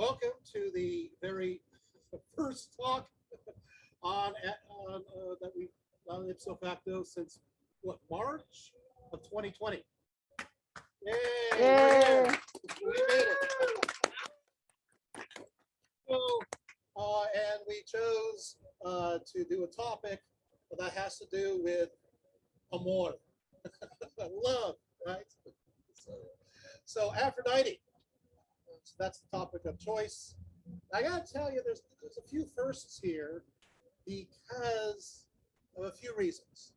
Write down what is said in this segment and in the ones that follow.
Welcome to the very first talk on that we've done Ipso Facto since what, March of 2020. Yay! Yay. We made it. So, and we chose to do a topic that has to do with amor, love, right? So Aphrodite. So that's the topic of choice. I gotta tell you, there's a few firsts here because of a few reasons.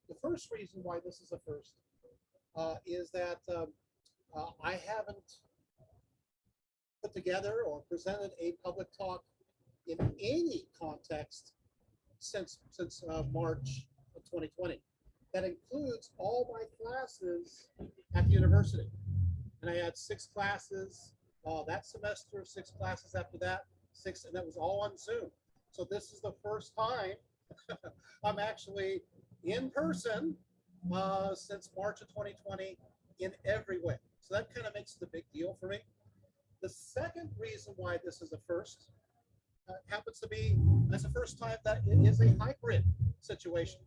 The first reason why this is a first is that I haven't put together or presented a public talk in any context since March of 2020. That includes all my classes at the university, and I had 6 classes that semester, 6 classes after that, 6, and that was all on Zoom. So this is the first time I'm actually in person since March of 2020 in every way. So that kind of makes it a big deal for me. The second reason why this is a first happens to be as the first time that it is a hybrid situation.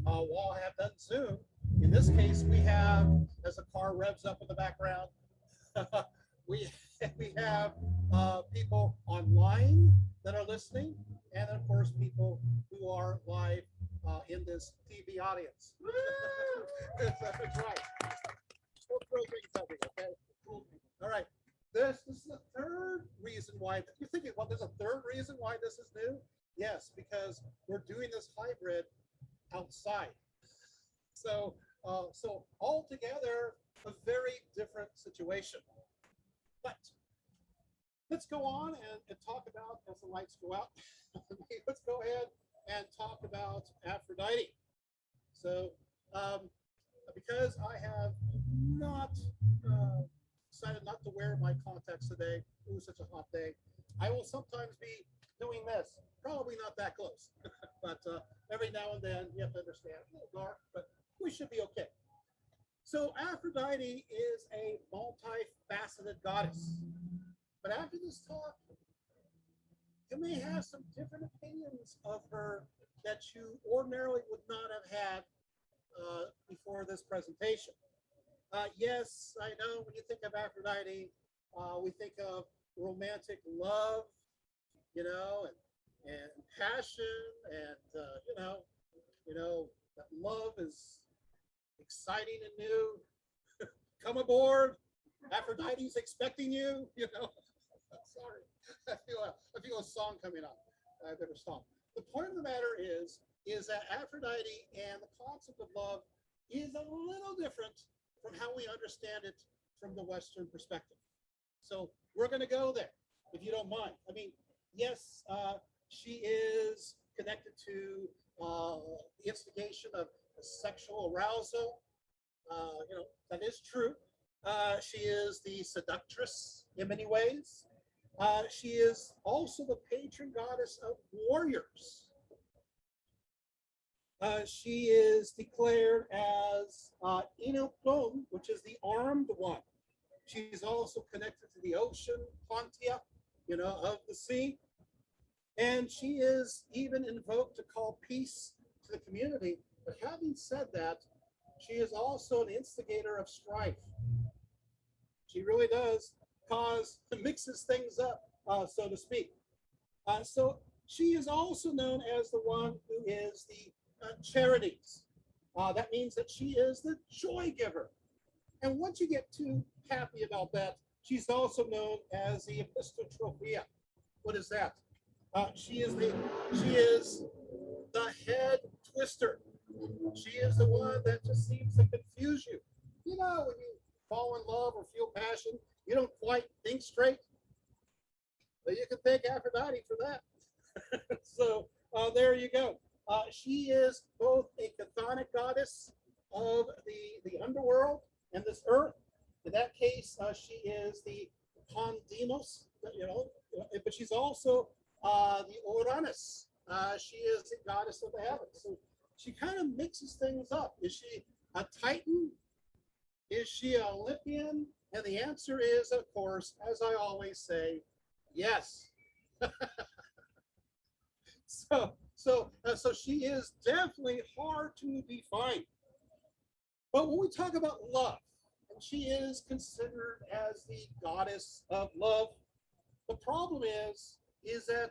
While I have done Zoom, in this case, we have, as the car revs up in the background, we have people online that are listening, and of course people who are live in this TV audience. That's right. We'll throw things at me, okay? All right. This is the third reason why. You're thinking, well, there's a third reason why this is new? Yes, because we're doing this hybrid outside. So, so altogether, a very different situation. But let's go on and talk about, as the lights go out, let's go ahead and talk about Aphrodite. So, because I have not decided not to wear my contacts today, it was such a hot day, I will sometimes be doing this. Probably not that close, but every now and then you have to understand, a little dark, but we should be okay. So Aphrodite is a multifaceted goddess. But after this talk, you may have some different opinions of her that you ordinarily would not have had before this presentation. Yes, I know when you think of Aphrodite, we think of romantic love, you know, and passion, and you know that love is exciting and new. Come aboard, Aphrodite's expecting you. You know, sorry, I feel a song coming on. I better stop. The point of the matter is that Aphrodite and the concept of love is a little different from how we understand it from the Western perspective. So we're going to go there, if you don't mind. I mean, yes, she is connected to the instigation of sexual arousal. You know, that is true. She is the seductress in many ways. She is also the patron goddess of warriors. She is declared as Inopton, which is the armed one. She's also connected to the ocean, Pontia, you know, of the sea. And she is even invoked to call peace to the community. But having said that, she is also an instigator of strife. She really does mixes things up, so to speak. So she is also known as the one who is the charities. That means that she is the joy giver. And once you get too happy about that, she's also known as the epistotropia. What is that? She is the head twister. She is the one that just seems to confuse you. You know, when you fall in love or feel passion, you don't quite think straight. But you can thank Aphrodite for that. So there you go. She is both a chthonic goddess of the underworld and this earth. In that case, she is the Pandemos, you know, but she's also the Uranus. She is the goddess of the heavens. So she kind of mixes things up. Is she a Titan? Is she an Olympian? And the answer is, of course, as I always say, Yes. So she is definitely hard to define. But when we talk about love, and she is considered as the goddess of love, the problem is that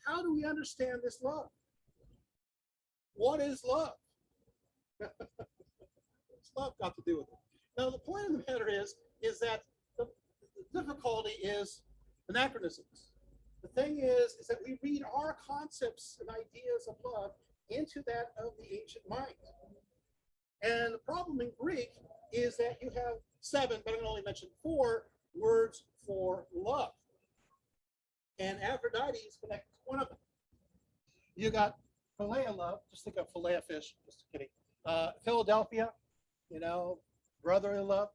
how do we understand this love? What is love? What's love got to do with it? Now, the point of the matter is that the difficulty is anachronisms. The thing is that we read our concepts and ideas of love into that of the ancient mind. And the problem in Greek is that you have 7, but I'm going to only mention 4 words for love. And Aphrodite is connected to one of them. You got Philea love, just think of Philea fish, just kidding. Philadelphia, brotherly love.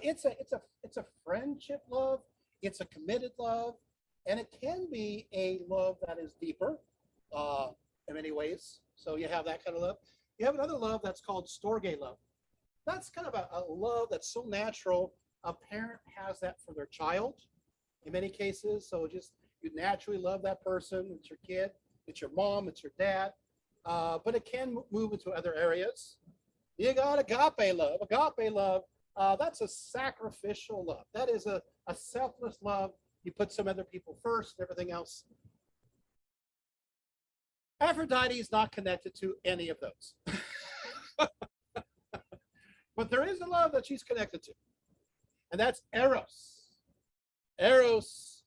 It's a friendship love. It's a committed love, and it can be a love that is deeper in many ways. So you have that kind of love. You have another love that's called storge love. That's kind of a love that's so natural. A parent has that for their child in many cases. So just you naturally love that person. It's your kid. It's your mom. It's your dad. But it can move into other areas. You got agape love. Agape love, that's a sacrificial love. That is a selfless love. You put some other people first and everything else. Aphrodite is not connected to any of those. But there is a love that she's connected to, and that's Eros. Eros,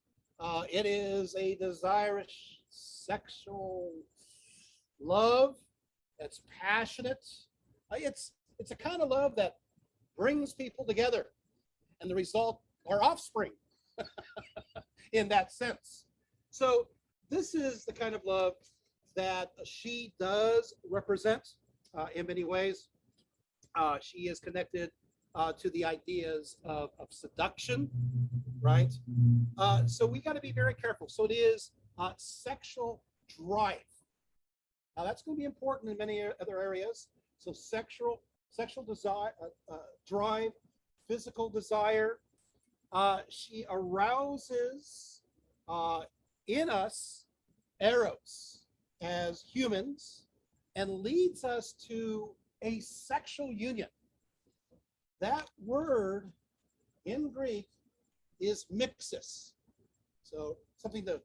it is a desirous sexual love. It's passionate. It's a kind of love that brings people together, and the result are offspring in that sense. So this is the kind of love that she does represent in many ways. She is connected to the ideas of seduction, right? So we got to be very careful. So it is sexual drive. Now that's going to be important in many other areas. So sexual desire, drive, physical desire. She arouses in us Eros as humans and leads us to a sexual union. That word in Greek is mixus. So something to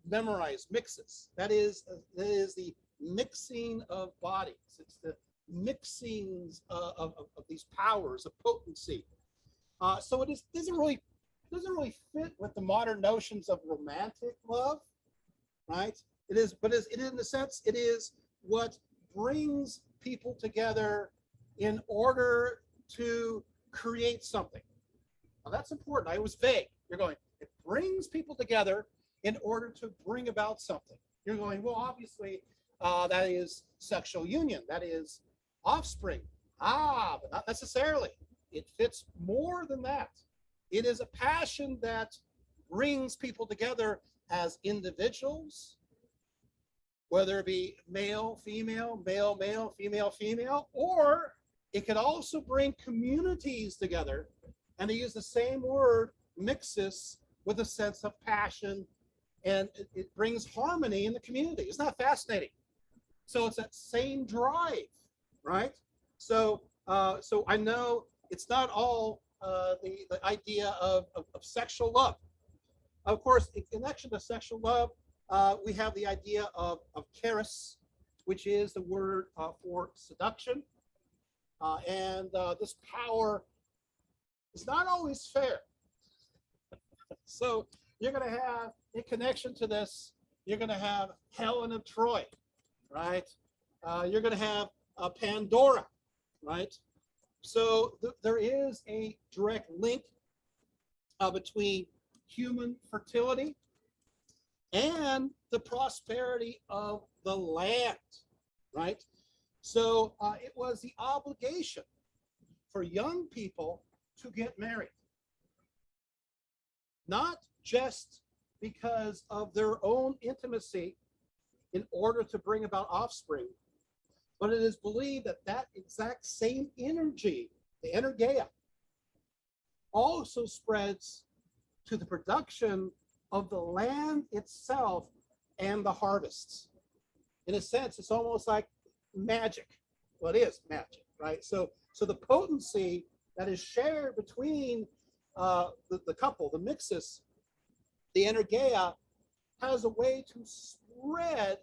memorize, mixus. That is the mixing of bodies. It's the mixings of these powers of potency. So it doesn't really fit with the modern notions of romantic love, right? It is, but in a sense, it is what brings people together in order to create something. Now that's important. I was vague. You're going, it brings people together in order to bring about something. You're going, well, obviously, that is sexual union. That is offspring. But not necessarily. It fits more than that. It is a passion that brings people together as individuals, whether it be male, female, female, female, or it could also bring communities together. And they use the same word, mixus, with a sense of passion, and it brings harmony in the community. Isn't that fascinating? So it's that same drive, right? So I know it's not all the idea of sexual love. Of course, in connection to sexual love, we have the idea of charis, which is the word for seduction. And this power is not always fair. So you're going to have, in connection to this, you're going to have Helen of Troy, right? You're going to have Pandora, right? So there is a direct link between human fertility and the prosperity of the land, right? So it was the obligation for young people to get married, not just because of their own intimacy in order to bring about offspring, but it is believed that that exact same energy, the energeia, also spreads to the production of the land itself and the harvests. In a sense, it's almost like magic. Well, it is magic, right? So the potency that is shared between the couple, the mixus, the energeia, has a way to spread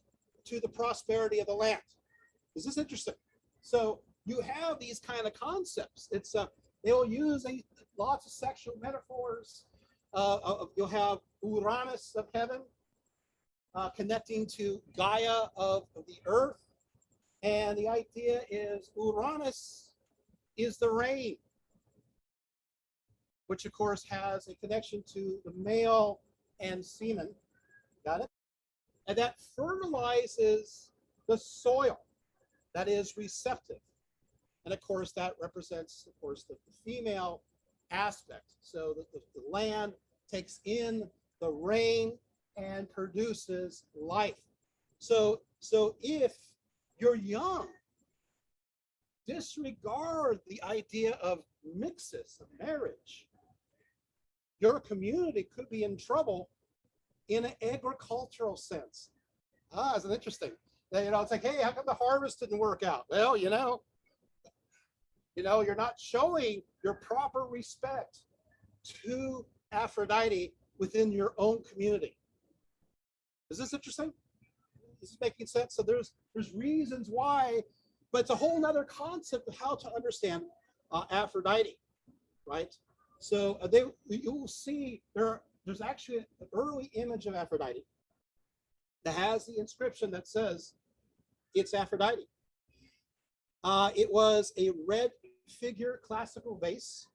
to the prosperity of the land. Is this interesting? So you have these kind of concepts. It's they will use lots of sexual metaphors. You'll have Uranus of heaven connecting to Gaia of the earth. And the idea is Uranus is the rain, which of course has a connection to the male and semen. Got it? And that fertilizes the soil that is receptive. And of course, that represents, of course, the female aspect. So the land takes in the rain and produces life. So if you're young, disregard the idea of mixus, of marriage. Your community could be in trouble in an agricultural sense. Isn't it interesting? It's like, hey, how come the harvest didn't work out? Well, you're not showing your proper respect to Aphrodite within your own community. Is this interesting? Is this making sense? So there's reasons why, but it's a whole nother concept of how to understand Aphrodite, right? So you will see there's actually an early image of Aphrodite that has the inscription that says it's Aphrodite. It was a red figure classical vase,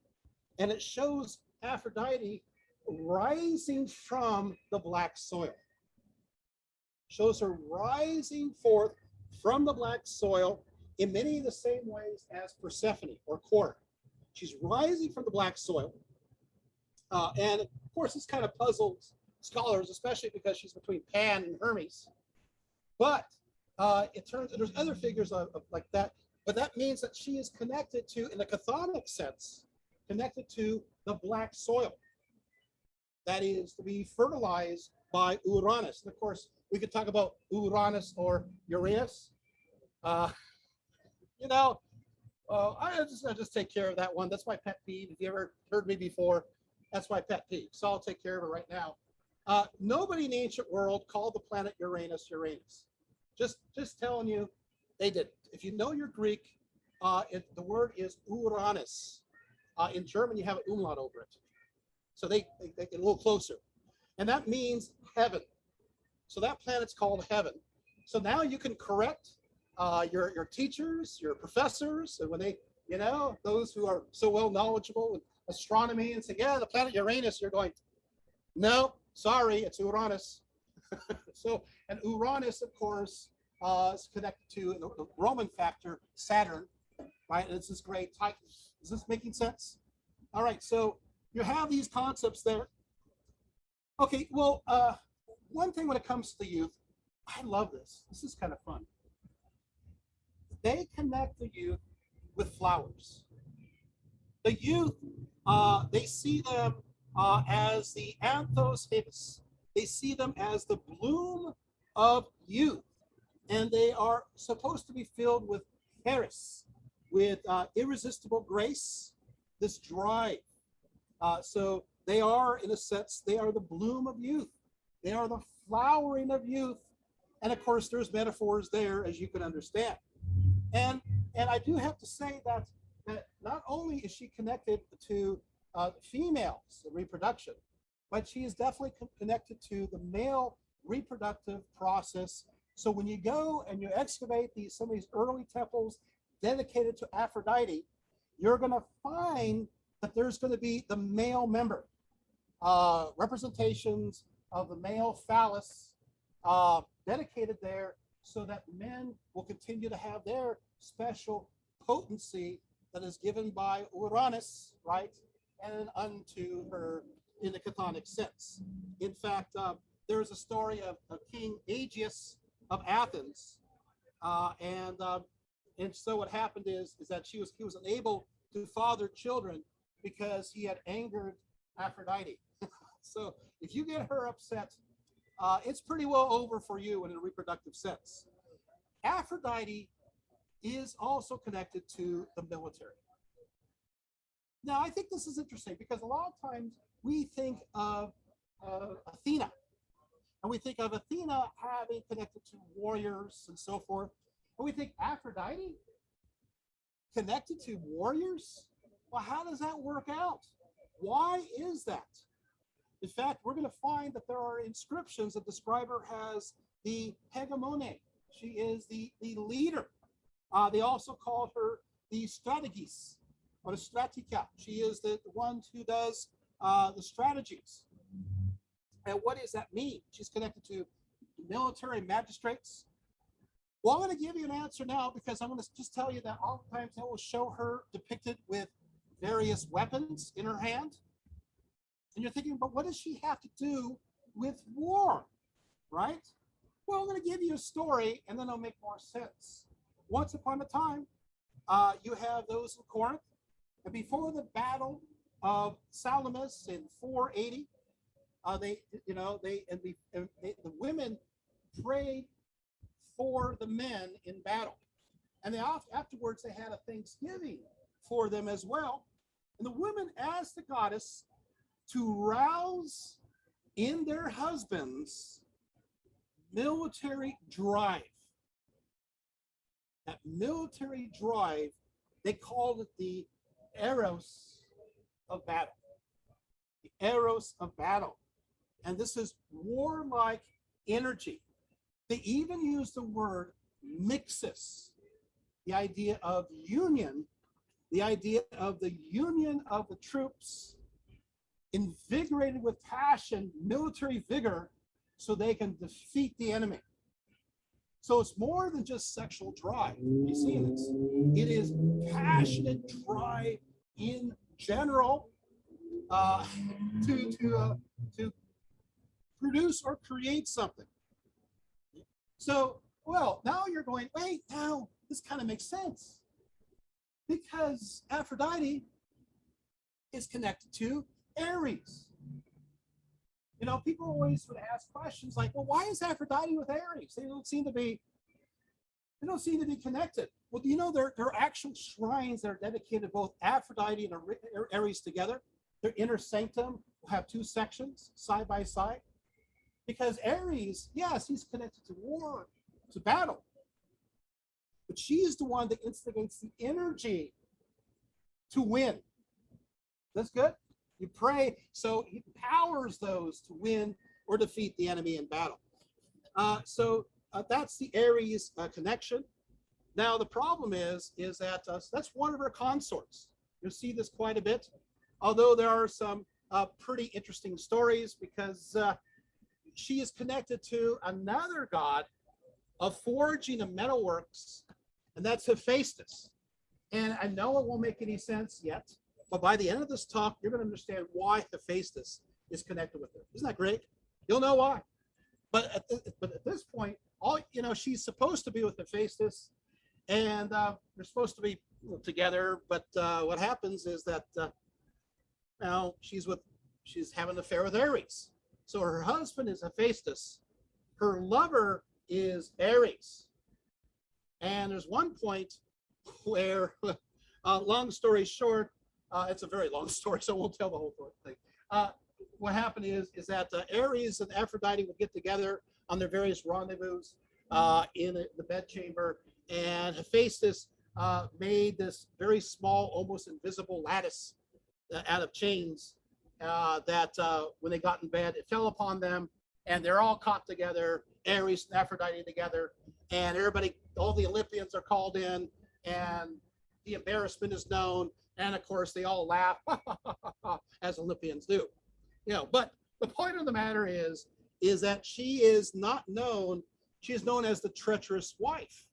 and it shows Aphrodite rising from the black soil. Shows her rising forth from the black soil in many of the same ways as Persephone or Cora. She's rising from the black soil. And of course, this kind of puzzles scholars, especially because she's between Pan and Hermes. But it turns there's other figures of like that. But that means that she is connected to, in a chthonic sense, connected to the black soil that is to be fertilized by Uranus. And of course, we could talk about Uranus or Uranus. I just take care of that one. That's my pet peeve. If you ever heard me before, that's my pet peeve. So I'll take care of it right now. Nobody in the ancient world called the planet Uranus Uranus. Just telling you, they didn't. If you know your Greek, the word is Uranus. In German, you have an umlaut over it. So they get a little closer. And that means heaven. So that planet's called heaven. So now you can correct your teachers, your professors, and when they, those who are so well knowledgeable in astronomy and say, yeah, the planet Uranus, you're going, no, sorry, it's Uranus. So, and Uranus, of course, is connected to the Roman factor, Saturn, right? And it's this great Titan. Is this making sense? All right, so you have these concepts there. Okay, well, one thing when it comes to the youth, I love this. This is kind of fun. They connect the youth with flowers. The youth, they see them as the anthos hibis. They see them as the bloom of youth. And they are supposed to be filled with Eros, with irresistible grace, this drive. So they are, in a sense, they are the bloom of youth. They are the flowering of youth. And of course, there's metaphors there, as you can understand. And I do have to say that not only is she connected to females, reproduction, but she is definitely connected to the male reproductive process. So when you go and you excavate some of these early temples dedicated to Aphrodite, you're going to find that there's going to be the male member, representations of the male phallus dedicated there, so that men will continue to have their special potency that is given by Uranus, right, and unto her in the chthonic sense. In fact, there's a story of King Aegeus of Athens, and so what happened is that he was unable to father children because he had angered Aphrodite. So if you get her upset, it's pretty well over for you in a reproductive sense. Aphrodite is also connected to the military. Now, I think this is interesting because a lot of times we think of Athena, and we think of Athena having connected to warriors and so forth, and we think Aphrodite connected to warriors? Well, how does that work out? Why is that? In fact, we're going to find that there are inscriptions that describe her as the hegemone. She is the leader. They also called her the strategis or the stratica. She is the one who does the strategies. And what does that mean? She's connected to military magistrates. Well, I'm going to give you an answer now because I'm going to just tell you that oftentimes I will show her depicted with various weapons in her hand. And you're thinking, but what does she have to do with war, right? Well, I'm going to give you a story and then it'll make more sense. Once upon a time, you have those in Corinth, and before the battle of Salamis in 480, the women prayed for the men in battle, and afterwards they had a thanksgiving for them as well. And the women asked the goddess to rouse in their husbands military drive. That military drive, they called it the Eros of battle. The Eros of battle. And this is warlike energy. They even use the word mixus, the idea of union, the idea of the union of the troops, invigorated with passion, military vigor, so they can defeat the enemy. So it's more than just sexual drive. You see this? It is passionate drive in general to produce or create something. So, well, now you're going, wait, now this kind of makes sense. Because Aphrodite is connected to Ares. You know, people always would ask questions like, well, why is Aphrodite with Ares? They don't seem to be connected. Well, do you know there are actual shrines that are dedicated both Aphrodite and Ares together? Their inner sanctum will have two sections side by side. Because Ares, yes, he's connected to war, to battle. But she is the one that instigates the energy to win. That's good. You pray, so he empowers those to win or defeat the enemy in battle. So that's the Ares connection. Now the problem is that that's one of her consorts. You'll see this quite a bit, although there are some pretty interesting stories because she is connected to another god of forging and metalworks, and that's Facetus. And I know it won't make any sense yet, but by the end of this talk, you're going to understand why Facetus is connected with her. Isn't that great? You'll know why. But at this point, she's supposed to be with Facetus, and they're supposed to be together. But what happens is that now she's having an affair with Ares. So her husband is Facetus, her lover is Ares, and there's one point where, long story short, it's a very long story, so I won't tell the whole thing. What happened is that Ares and Aphrodite would get together on their various rendezvous in the bedchamber, and Hephaestus made this very small, almost invisible lattice out of chains that when they got in bed, it fell upon them, and they're all caught together, Ares and Aphrodite together, and everybody, all the Olympians are called in, and the embarrassment is known, and of course they all laugh as Olympians do. But the point of the matter is that she is known as the treacherous wife.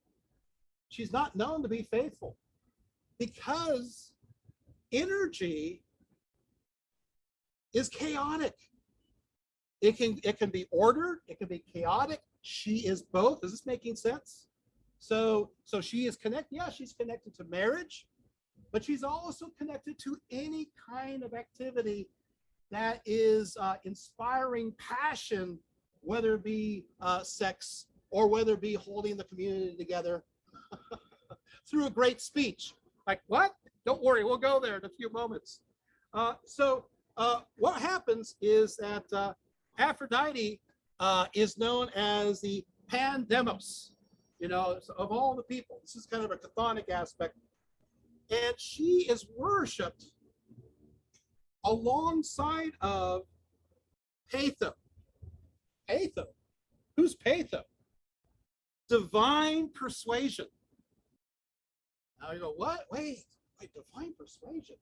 She's not known to be faithful because energy is chaotic. It can be ordered, it can be chaotic. She is both. Is this making sense? So she is connected. Yeah, she's connected to marriage, but she's also connected to any kind of activity that is inspiring passion, whether it be sex or whether it be holding the community together through a great speech. Like, what? Don't worry, we'll go there in a few moments. So what happens is that Aphrodite is known as the pandemos, you know, of all the people. This is kind of a chthonic aspect. And she is worshipped alongside of Patho. Patho. Who's Patho? Divine persuasion. Now you go, what? Wait, divine persuasion.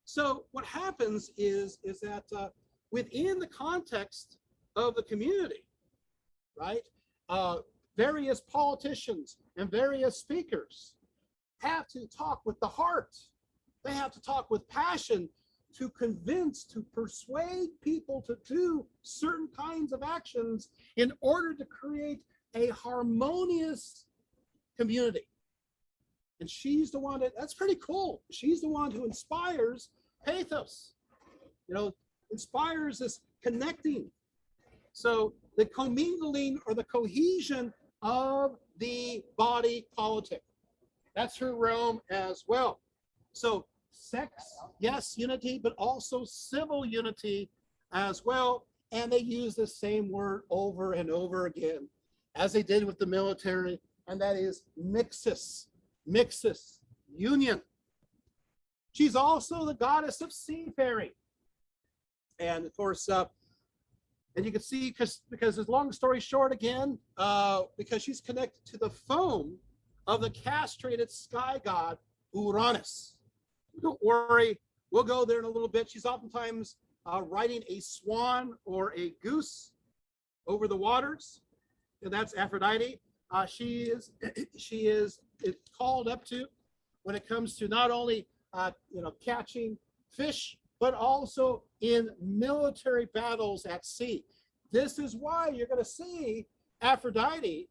So what happens is that within the context of the community, right, various politicians and various speakers have to talk with the heart. They have to talk with passion to convince, to persuade people to do certain kinds of actions in order to create a harmonious community. And she's the one that's pretty cool. She's the one who inspires pathos, you know, inspires this connecting. So the commingling or the cohesion of the body politic. That's her realm as well. So sex, yes, unity, but also civil unity as well. And they use the same word over and over again, as they did with the military, and that is mixus, union. She's also the goddess of seafaring. And of course, and you can see, because as long story short again, because she's connected to the foam of the castrated sky god Uranus. Don't worry, we'll go there in a little bit. She's oftentimes riding a swan or a goose over the waters, and that's Aphrodite. She is called up to when it comes to not only catching fish, but also in military battles at sea. This is why you're going to see Aphrodite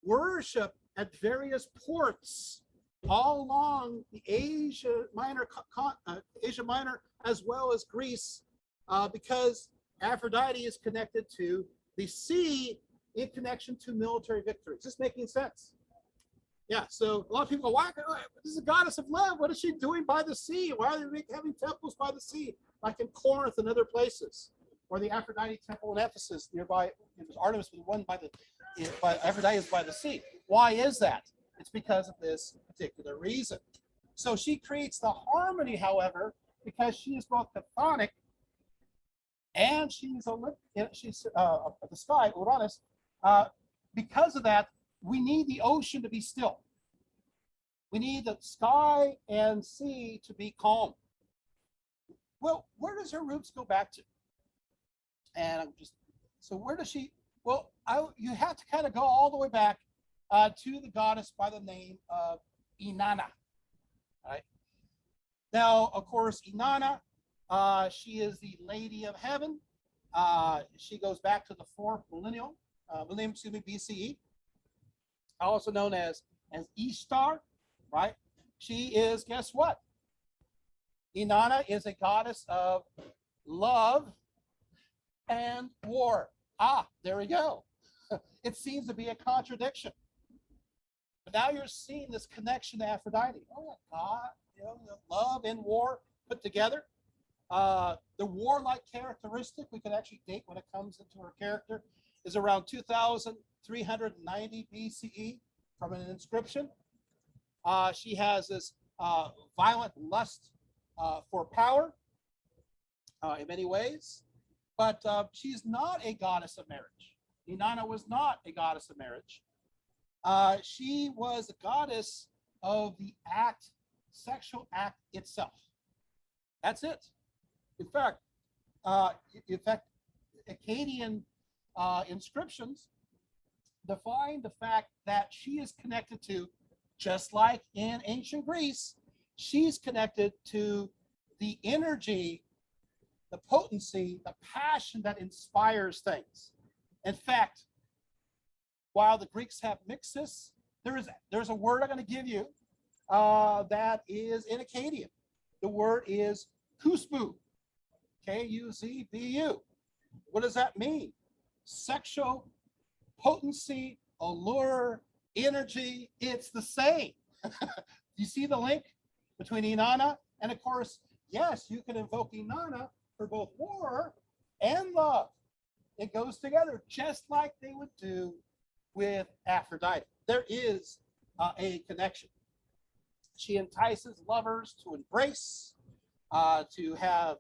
worship at various ports all along the Asia Minor, as well as Greece, because Aphrodite is connected to the sea in connection to military victories. Is this making sense? Yeah, so a lot of people go, why? This is a goddess of love. What is she doing by the sea? Why are they having temples by the sea, like in Corinth and other places? Or the Aphrodite temple in Ephesus nearby, it was Artemis was one by Aphrodite is by the sea. Why is that? It's because of this particular reason. So she creates the harmony, however, because she is both chthonic and she's of the sky, Uranus. Because of that, we need the ocean to be still. We need the sky and sea to be calm. Well, where does her roots go back to? And so where does she, well, you have to kind of go all the way back to the goddess by the name of Inanna. Right? Now, of course, Inanna, she is the Lady of Heaven. She goes back to the 4th millennium, BCE, also known as Ishtar, right? She is, guess what? Inanna is a goddess of love and war. There we go. It seems to be a contradiction. But now you're seeing this connection to Aphrodite. Oh, God, love and war put together. The warlike characteristic we can actually date when it comes into her character is around 2390 BCE from an inscription. She has this violent lust for power in many ways, but she's not a goddess of marriage. Inanna was not a goddess of marriage. She was a goddess of the sexual act itself. That's it. In fact, Akkadian inscriptions define the fact that she is connected to, just like in ancient Greece, she's connected to the energy, the potency, the passion that inspires things. In fact, while the Greeks have mixus, there's a word I'm going to give you that is in Akkadian. The word is kusbu, K-U-Z-B-U. What does that mean? Sexual potency, allure, energy, it's the same. You see the link between Inanna? And of course, yes, you can invoke Inanna for both war and love. It goes together just like they would do with Aphrodite. There is a connection. She entices lovers to embrace, to have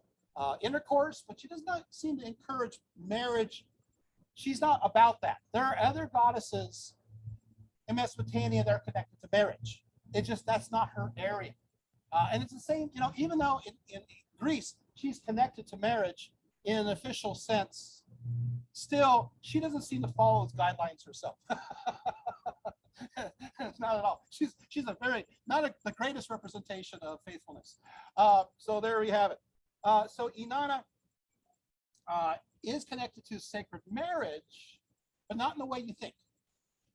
intercourse, but she does not seem to encourage marriage. She's not about that. There are other goddesses in Mesopotamia that are connected to marriage. That's not her area. And it's the same, even though in Greece, she's connected to marriage in an official sense, still, she doesn't seem to follow those guidelines herself. Not at all. She's the greatest representation of faithfulness. So there we have it. So Inanna is connected to sacred marriage, but not in the way you think.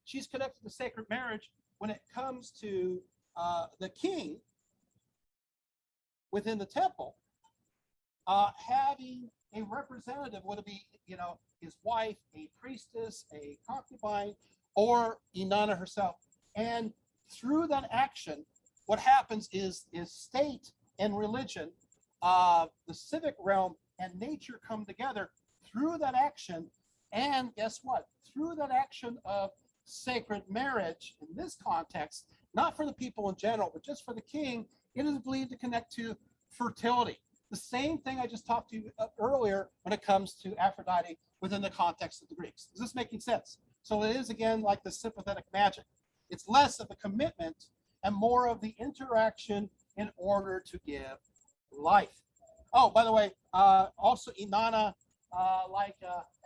She's connected to sacred marriage when it comes to the king within the temple, having a representative, whether it be his wife, a priestess, a concubine, or Inanna herself. And through that action, what happens is state and religion, the civic realm and nature come together through that action. And guess what? Through that action of sacred marriage, in this context, not for the people in general, but just for the king, it is believed to connect to fertility. The same thing I just talked to you earlier when it comes to Aphrodite within the context of the Greeks. Is this making sense? So it is, again, like the sympathetic magic. It's less of a commitment and more of the interaction in order to give life. Oh, by the way, also Inanna, like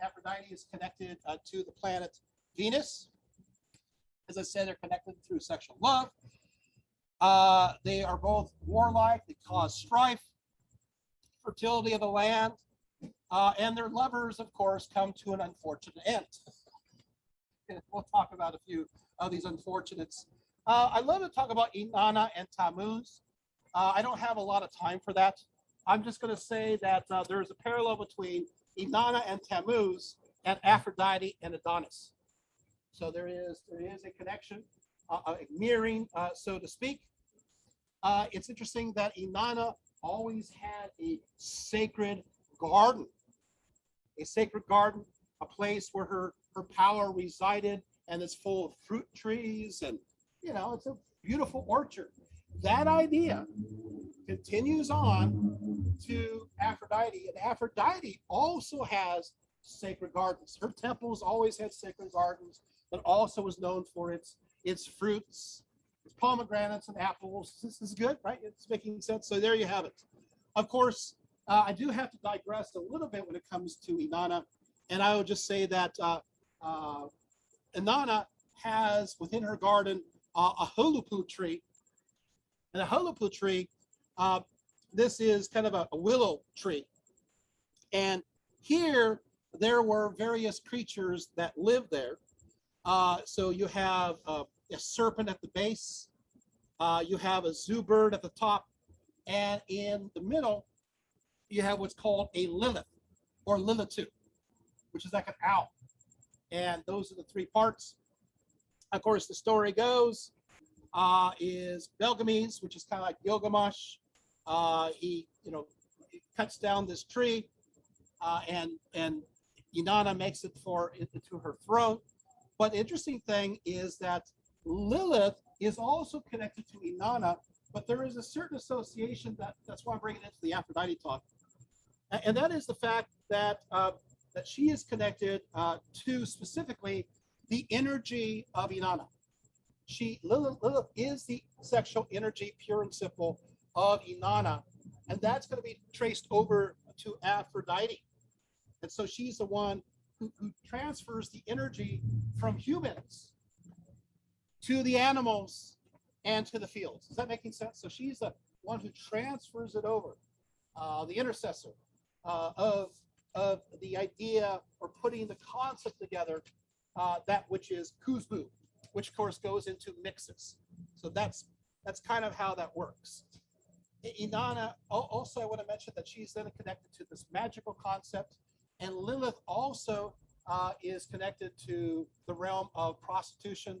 Aphrodite, is connected to the planet Venus. As I said, they're connected through sexual love. They are both warlike. They cause strife, fertility of the land, and their lovers, of course, come to an unfortunate end. We'll talk about a few of these unfortunates. I love to talk about Inanna and Tammuz. I don't have a lot of time for that. I'm just going to say that there's a parallel between Inanna and Tammuz and Aphrodite and Adonis. So there is a connection, a mirroring, so to speak. It's interesting that Inanna always had a sacred garden, a place where her power resided, and it's full of fruit trees, and it's a beautiful orchard. That idea continues on to Aphrodite, and Aphrodite also has sacred gardens. Her temples always had sacred gardens, but also was known for its fruits, its pomegranates and apples. This is good, right? It's making sense. So there you have it. Of course, I do have to digress a little bit when it comes to Inanna, and I would just say that Inanna has within her garden a hulupu tree, and a hulupu tree, this is kind of a willow tree, and here there were various creatures that lived there. So you have a serpent at the base, you have a zoo bird at the top, and in the middle, you have what's called a Lilith, or Lilitu, which is like an owl. And those are the three parts. Of course, the story goes, is Belgames, which is kind of like Gilgamesh. He cuts down this tree, and Inanna makes it to her throne. But the interesting thing is that Lilith is also connected to Inanna, but there is a certain association that's why I'm bringing it into the Aphrodite talk. And that is the fact that that she is connected to specifically the energy of Inanna. Lilith is the sexual energy, pure and simple, of Inanna, and that's going to be traced over to Aphrodite. And so she's the one who transfers the energy from humans to the animals and to the fields. Is that making sense? So she's the one who transfers it over, the intercessor of the idea, or putting the concept together, that which is kuzbu, which of course goes into mixes. So that's kind of how that works. Inanna, also I want to mention that she's then connected to this magical concept, and Lilith also is connected to the realm of prostitution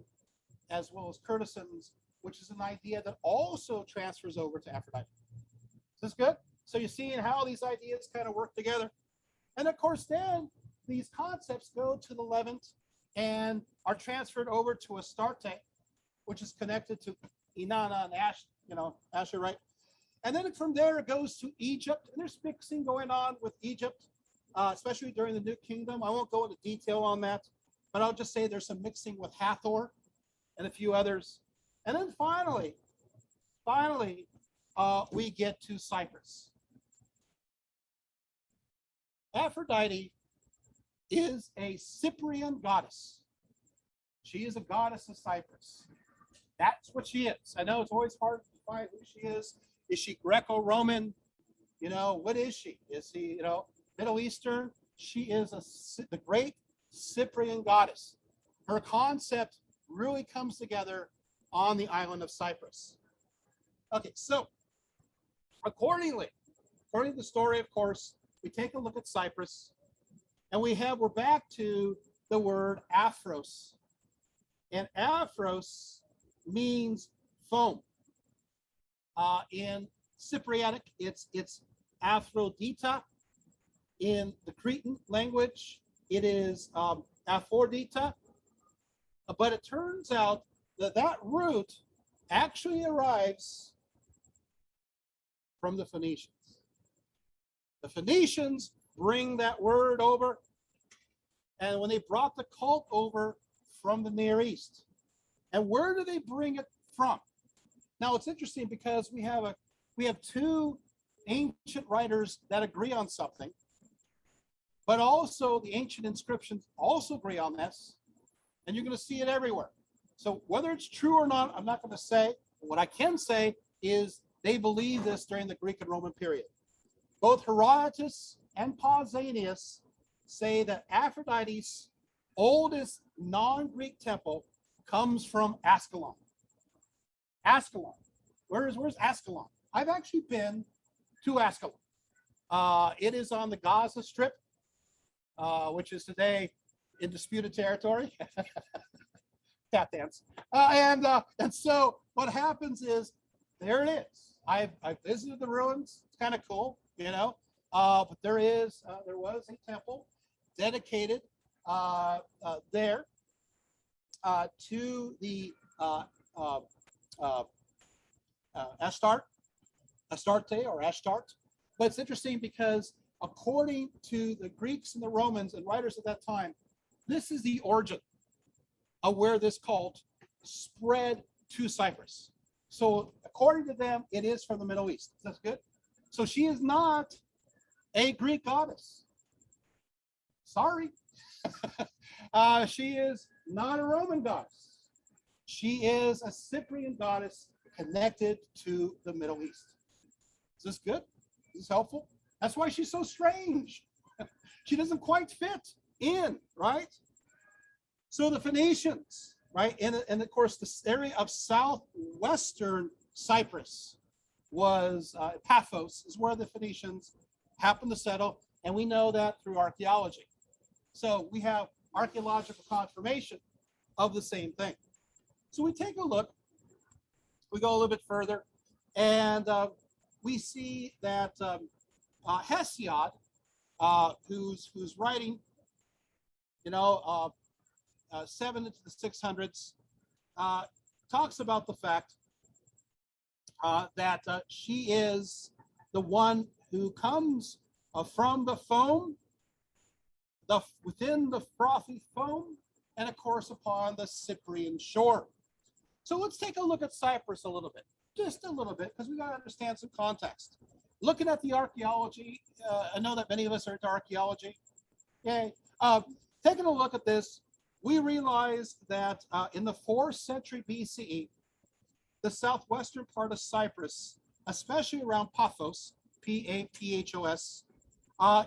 as well as courtesans, which is an idea that also transfers over to Aphrodite. Is this good? So you're seeing how these ideas kind of work together. And of course, then these concepts go to the Levant and are transferred over to Astarte, which is connected to Inanna and Asher, right? And then from there, it goes to Egypt, and there's mixing going on with Egypt, especially during the New Kingdom. I won't go into detail on that, but I'll just say there's some mixing with Hathor and a few others. And then finally, we get to Cyprus. Aphrodite is a Cyprian goddess. She is a goddess of Cyprus. That's what she is. I know it's always hard to define who she is. Is she Greco-Roman? What is she? Is she, Middle Eastern? She is the great Cyprian goddess. Her concept really comes together on the island of Cyprus. Okay, so according to the story, of course, we take a look at Cyprus, and we're back to the word Aphros. And Aphros means foam. In Cyprianic, it's Aphrodite. In the Cretan language, it is Aphrodite. But it turns out that root actually arrives from the Phoenicians. The Phoenicians bring that word over, and when they brought the cult over from the Near East, and where do they bring it from? Now it's interesting because we have two ancient writers that agree on something, but also the ancient inscriptions also agree on this, and you're going to see it everywhere. So whether it's true or not, I'm not going to say. What I can say is they believe this during the Greek and Roman period. Both Herodotus and Pausanias say that Aphrodite's oldest non-Greek temple comes from Ascalon. Ascalon. Where's Ascalon? I've actually been to Ascalon. It is on the Gaza Strip, which is today in disputed territory. Tap dance. And so what happens is, there it is. I've visited the ruins. It's kind of cool, but there was a temple dedicated there to the Astarte or Ashtart. But it's interesting because according to the Greeks and the Romans and writers at that time, this is the origin of where this cult spread to Cyprus. So according to them, it is from the Middle East. That's good. So she is not a Greek goddess. Sorry. She is not a Roman goddess. She is a Cyprian goddess connected to the Middle East. Is this good? Is this helpful? That's why she's so strange. She doesn't quite fit in, right? So the Phoenicians, right? And of course, this area of southwestern Cyprus was Paphos, is where the Phoenicians happened to settle. And we know that through archaeology. So we have archaeological confirmation of the same thing. So we take a look, we go a little bit further, and we see that Hesiod, who's writing, 7 into the 600s, talks about the fact that she is the one who comes from the foam, within the frothy foam, and of course upon the Cyprian shore. So let's take a look at Cyprus a little bit, just a little bit, because we got to understand some context. Looking at the archaeology, I know that many of us are into archaeology. Yay. Taking a look at this, we realize that in the 4th century BCE, the southwestern part of Cyprus, especially around Paphos, Paphos,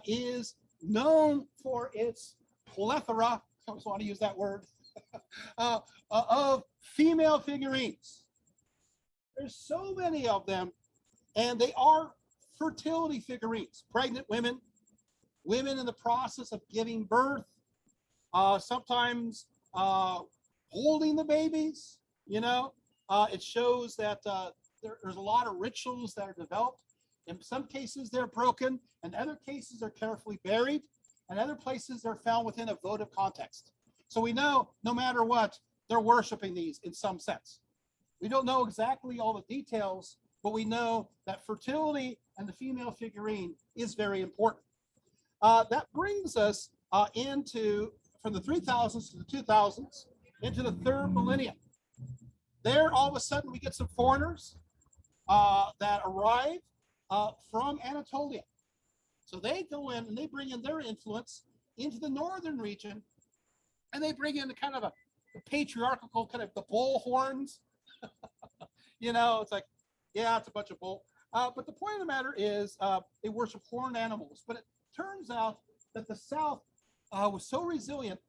is known for its plethora, I always want to use that word, of female figurines. There's so many of them And they are fertility figurines, pregnant women, women in the process of giving birth, sometimes holding the babies, you know. It shows that there's a lot of rituals that are developed. In some cases, they're broken. In other cases, they're carefully buried. In other places, they're found within a votive context. So we know no matter what, they're worshiping these in some sense. We don't know exactly all the details, but we know that fertility and the female figurine is very important. That brings us into, from the 3000s to the 2000s, into the third millennium. There, all of a sudden, we get some foreigners that arrive from Anatolia. So they go in and they bring in their influence into the northern region, and they bring in kind of a patriarchal, kind of the bull horns. You know, it's like, yeah, it's a bunch of bull. But the point of the matter is they worship horned animals. But it turns out that the South was so resilient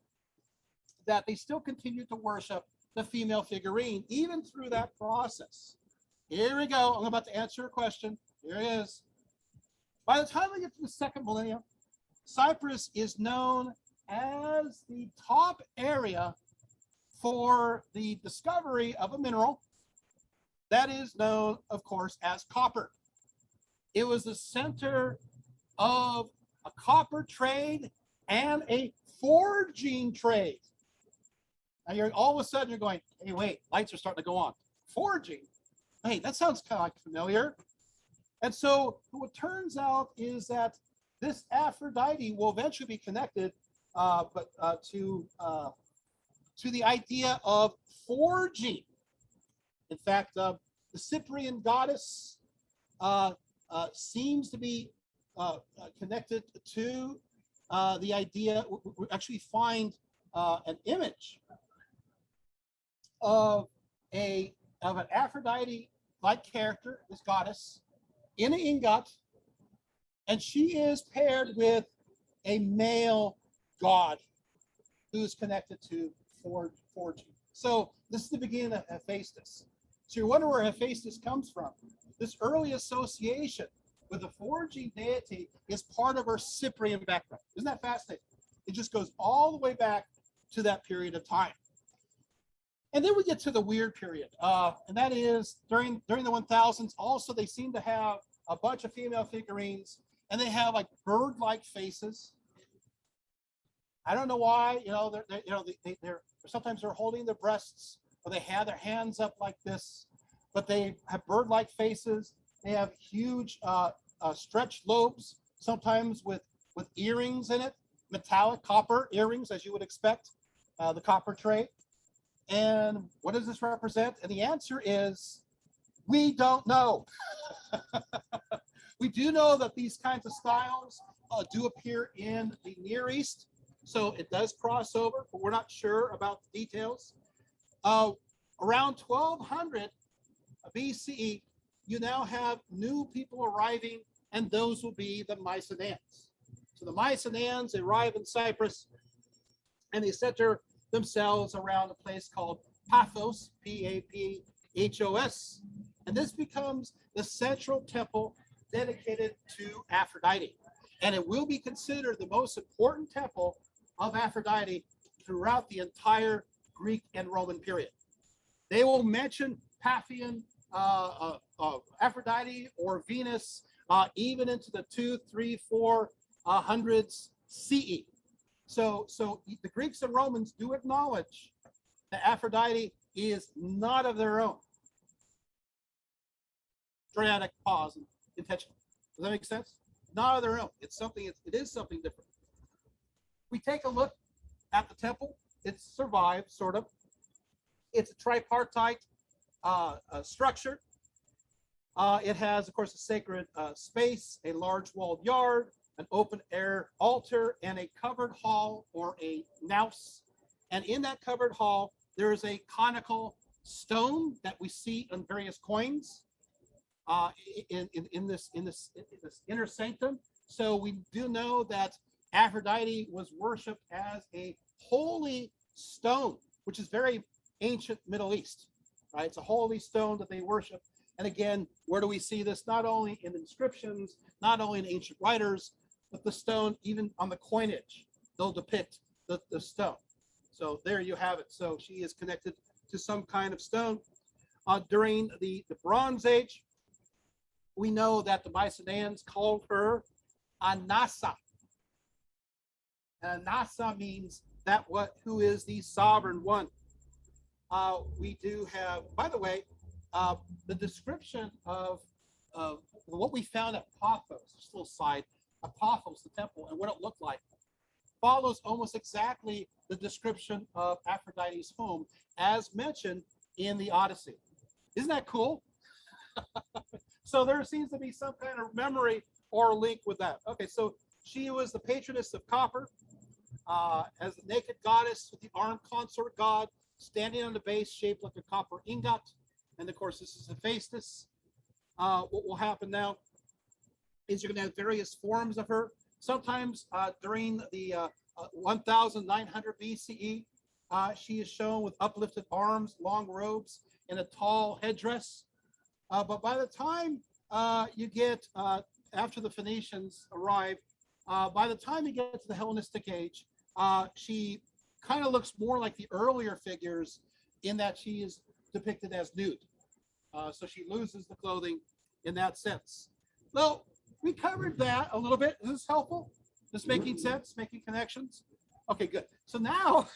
that they still continued to worship the female figurine, even through that process. Here we go. I'm about to answer a question. Here it is. By the time we get to the second millennium, Cyprus is known as the top area for the discovery of a mineral that is known, of course, as copper. It was the center of a copper trade and a forging trade. And you're all of a sudden you're going, hey, wait, lights are starting to go on. Forging. Hey, that sounds kind of like familiar. And so what turns out is that this Aphrodite will eventually be connected to the idea of forging. In fact, the Cyprian goddess seems to be connected to the idea. We actually find an image of an Aphrodite-like character, this goddess, in an ingot, and she is paired with a male god who's connected to forging. So this is the beginning of Facetus. So you wonder where Facetus comes from. This early association with the forging deity is part of our Cyprian background. Isn't that fascinating? It just goes all the way back to that period of time. And then we get to the weird period, and that is during the 1000s. Also, they seem to have a bunch of female figurines, and they have like bird-like faces. I don't know why. You know, they're sometimes they're holding their breasts, or they have their hands up like this, but they have bird-like faces. They have huge stretched lobes, sometimes with earrings in it, metallic copper earrings, as you would expect, the copper trade. And what does this represent? And the answer is, we don't know. We do know that these kinds of styles do appear in the Near East. So it does cross over, but we're not sure about the details. Around 1200 BCE, you now have new people arriving, and those will be the Mycenaeans. So the Mycenaeans arrive in Cyprus, and they center themselves around a place called Paphos, Paphos, and this becomes the central temple dedicated to Aphrodite. And it will be considered the most important temple of Aphrodite throughout the entire Greek and Roman period. They will mention Paphian Aphrodite or Venus even into the 200s, 300s, 400s CE. So the Greeks and Romans do acknowledge that Aphrodite is not of their own. Dramatic pause and intentional. Does that make sense? Not of their own. It's something. It is something different. We take a look at the temple. It's survived, sort of. It's a tripartite structure. It has, of course, a sacred space, a large walled yard, an open air altar, and a covered hall or a naos. And in that covered hall, there is a conical stone that we see on various coins in this inner sanctum. So we do know that Aphrodite was worshipped as a holy stone, which is very ancient Middle East, right? It's a holy stone that they worship. And again, where do we see this? Not only in inscriptions, not only in ancient writers, but the stone, even on the coinage, they'll depict the stone. So there you have it. So she is connected to some kind of stone. During the Bronze Age, we know that the Mycenaeans called her Anasa. And Anasa means that who is the sovereign one. We do have, by the way, the description of what we found at Paphos, just a little side, Paphos, the temple, and what it looked like, follows almost exactly the description of Aphrodite's home as mentioned in the Odyssey. Isn't that cool? So there seems to be some kind of memory or link with that. Okay, so she was the patroness of copper, as a naked goddess with the armed consort god standing on the base shaped like a copper ingot. And of course, this is a Facetus. What will happen now is you're going to have various forms of her. Sometimes during the 1900 BCE, she is shown with uplifted arms, long robes, and a tall headdress. But by the time you get, after the Phoenicians arrive, by the time you get to the Hellenistic age, she kind of looks more like the earlier figures in that she is depicted as nude. So she loses the clothing in that sense. Well, we covered that a little bit. Is this helpful? This making sense? Making connections? Okay, good. So now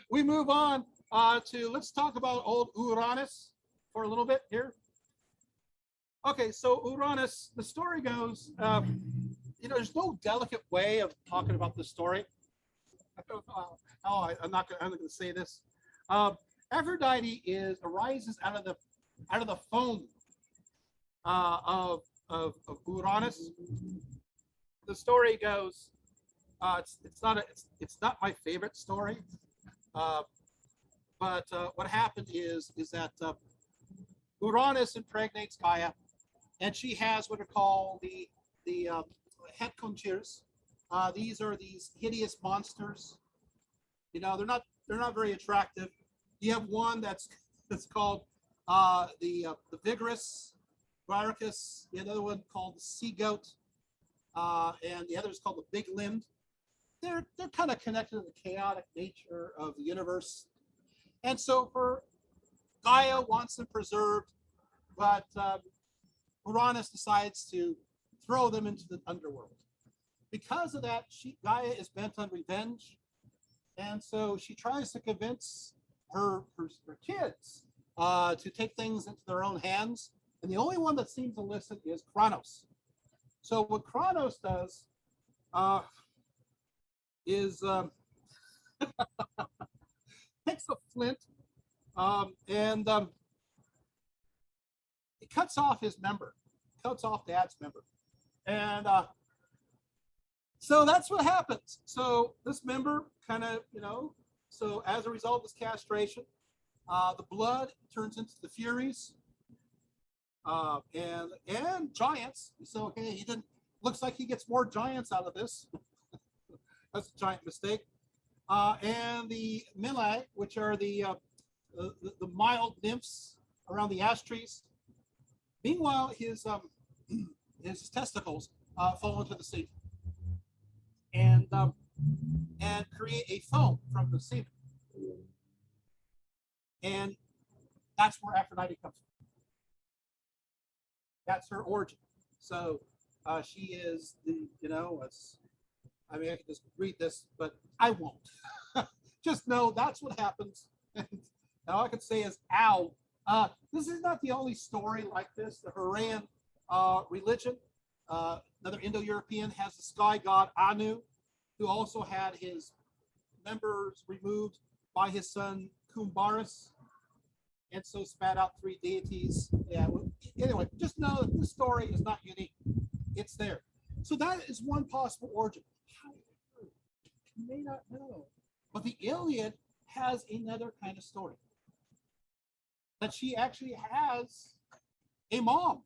we move on to, let's talk about old Uranus for a little bit here. Okay, so Uranus, the story goes, there's no delicate way of talking about the story. I'm not going to say this. Aphrodite arises out of the foam of Uranus. The story goes, it's not my favorite story, but what happened is that Uranus impregnates Gaia, and she has what are called the headconchers. These are these hideous monsters. They're not very attractive. You have one that's called the vigorous Varicus, the other one called the sea goat, and the other is called the big limbed. They're kind of connected to the chaotic nature of the universe. And so for Gaia wants them preserved, but Uranus decides to throw them into the underworld. Because of that, Gaia is bent on revenge. And so she tries to convince her kids to take things into their own hands. And the only one that seems to listen is Chronos. So what Chronos does is takes a flint and it cuts off his member, cuts off Dad's member. And so that's what happens. So this member kind of, so as a result of this castration, the blood turns into the Furies and giants. So okay, looks like he gets more giants out of this. That's a giant mistake. And the Melae, which are the mild nymphs around the ash trees. Meanwhile, his testicles fall into the sea and create a foam from the semen. And that's where Aphrodite comes from. That's her origin. So she is I can just read this, but I won't. Just know that's what happens. And all I can say is, ow. This is not the only story like this. The Hurrian religion, another Indo-European, has the sky god Anu, who also had his members removed by his son Kumbaris, and so spat out 3 deities. Yeah. Anyway, just know that this story is not unique. It's there. So that is one possible origin. However, you may not know, but the Iliad has another kind of story. That she actually has a mom.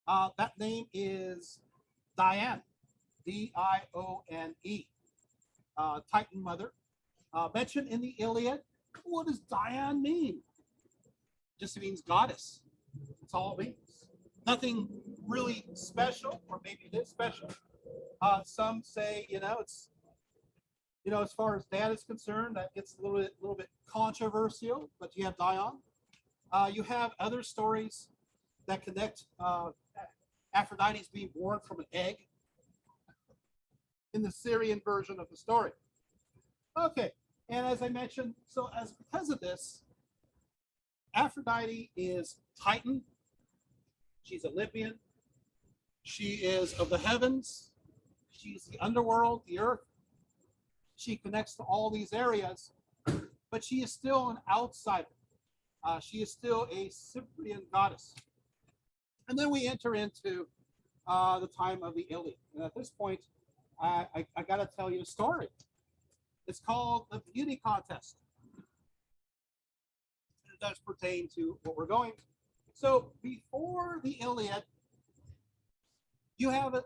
That name is Diane, D-I-O-N-E, Titan mother. Mentioned in the Iliad. What does Diane mean? Just means goddess. That's all it means. Nothing really special, or maybe it is special. Some say, it's, as far as that is concerned, that gets a little bit controversial, but you have Dion. You have other stories that connect Aphrodite's being born from an egg in the Syrian version of the story. Okay, and as I mentioned, because of this, Aphrodite is Titan. She's Olympian. She is of the heavens. She's the underworld, the earth. She connects to all these areas, but she is still an outsider. She is still a Cyprian goddess. And then we enter into the time of the Iliad. And at this point, I got to tell you a story. It's called the beauty contest. It does pertain to what we're going. So before the Iliad, you have this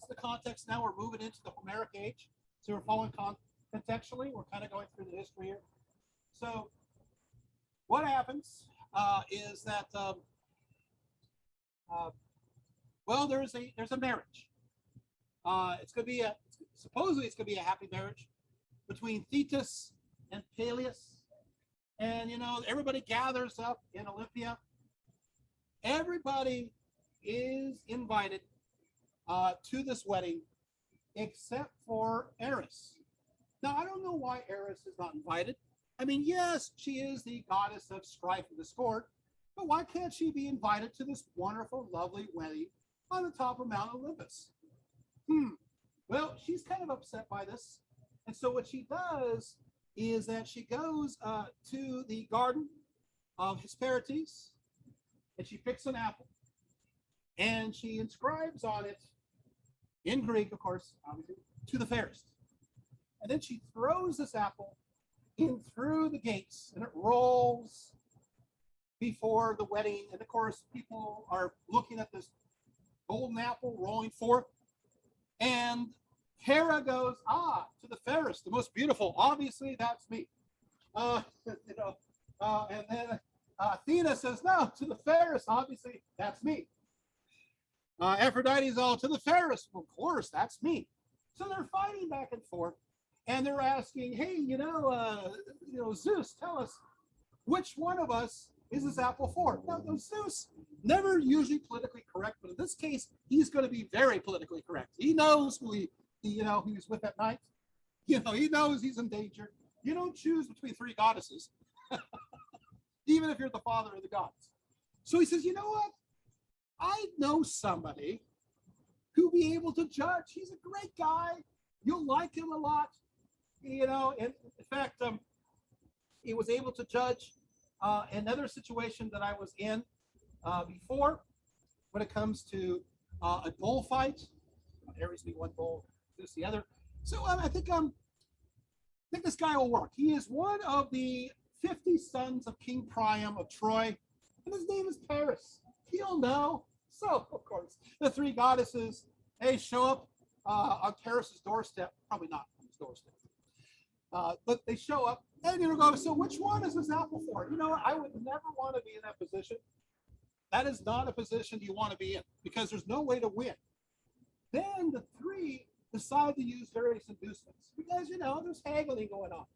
is the context. Now we're moving into the Homeric age. So we're following contextually. We're kind of going through the history here. So what happens is that there's a marriage. It's going to be supposedly it's going to be a happy marriage between Thetis and Peleus, and everybody gathers up in Olympia. Everybody is invited to this wedding except for Eros. Now I don't know why Eros is not invited. I mean, yes, she is the goddess of strife and discord, but why can't she be invited to this wonderful, lovely wedding on the top of Mount Olympus? Well, she's kind of upset by this. And so what she does is that she goes to the garden of Hesperides, and she picks an apple, and she inscribes on it, in Greek, of course, obviously, to the fairest. And then she throws this apple in through the gates, and it rolls before the wedding. And of course, people are looking at this golden apple rolling forth. And Hera goes, to the fairest, the most beautiful. Obviously, that's me. And then Athena says, no, to the fairest. Obviously, that's me. Aphrodite's all to the fairest. Well, of course, that's me. So they're fighting back and forth. And they're asking, hey, Zeus, tell us, which one of us is this apple for? Now, Zeus, never usually politically correct, but in this case, he's going to be very politically correct. He knows who he's with at night. He knows he's in danger. You don't choose between three goddesses, even if you're the father of the gods. So he says, you know what? I know somebody who'll be able to judge. He's a great guy. You'll like him a lot. In fact, he was able to judge another situation that I was in before when it comes to a bullfight. Ares being one bull, Zeus the other. So I think this guy will work. He is one of the 50 sons of King Priam of Troy, and his name is Paris. He'll know. So, of course, the three goddesses, they show up on Paris's doorstep. Probably not on his doorstep. But they show up, and go, so which one is this apple for? I would never want to be in that position. That is not a position you want to be in, because there's no way to win. Then the three decide to use various inducements, because, there's haggling going on.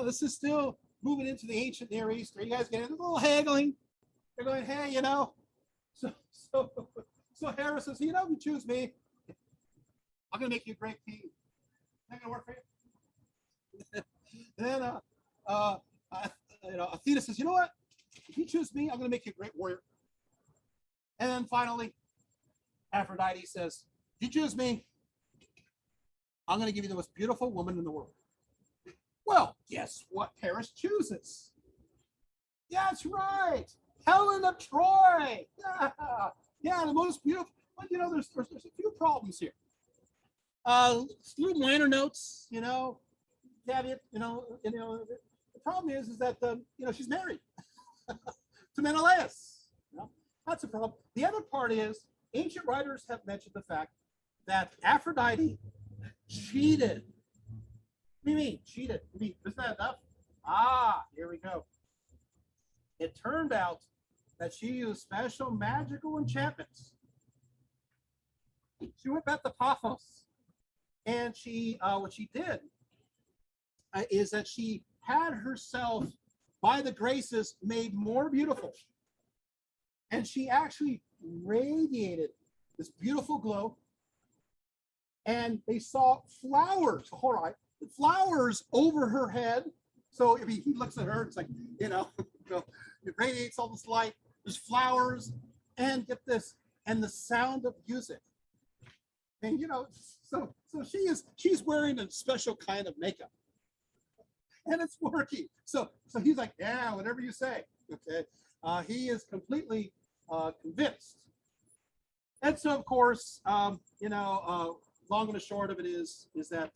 This is still moving into the ancient Near East, where you guys get a little haggling. They're going, hey, So Hera says, if you choose me, I'm going to make you a great king. Is that going to work for you? And then Athena says, you know what? If you choose me, I'm going to make you a great warrior. And then finally, Aphrodite says, if you choose me, I'm going to give you the most beautiful woman in the world. Well, guess what Paris chooses? That's right. Helen of Troy. Yeah, the most beautiful. But, there's a few problems here. Little minor notes, caveat, the problem is that, she's married to Menelaus. That's a problem. The other part is, ancient writers have mentioned the fact that Aphrodite cheated. What do you mean, cheated? Isn't that enough? Here we go. It turned out that she used special magical enchantments. She went back to Paphos, and what she did is that she had herself, by the graces, made more beautiful. And she actually radiated this beautiful glow. And they saw flowers, all right, flowers over her head. So I mean, he looks at her, it's like, it radiates all this light. There's flowers, and get this, and the sound of music. And so she's wearing a special kind of makeup, and it's working. So he's like, yeah, whatever you say. Okay, he is completely convinced. And so of course, long and the short of it is that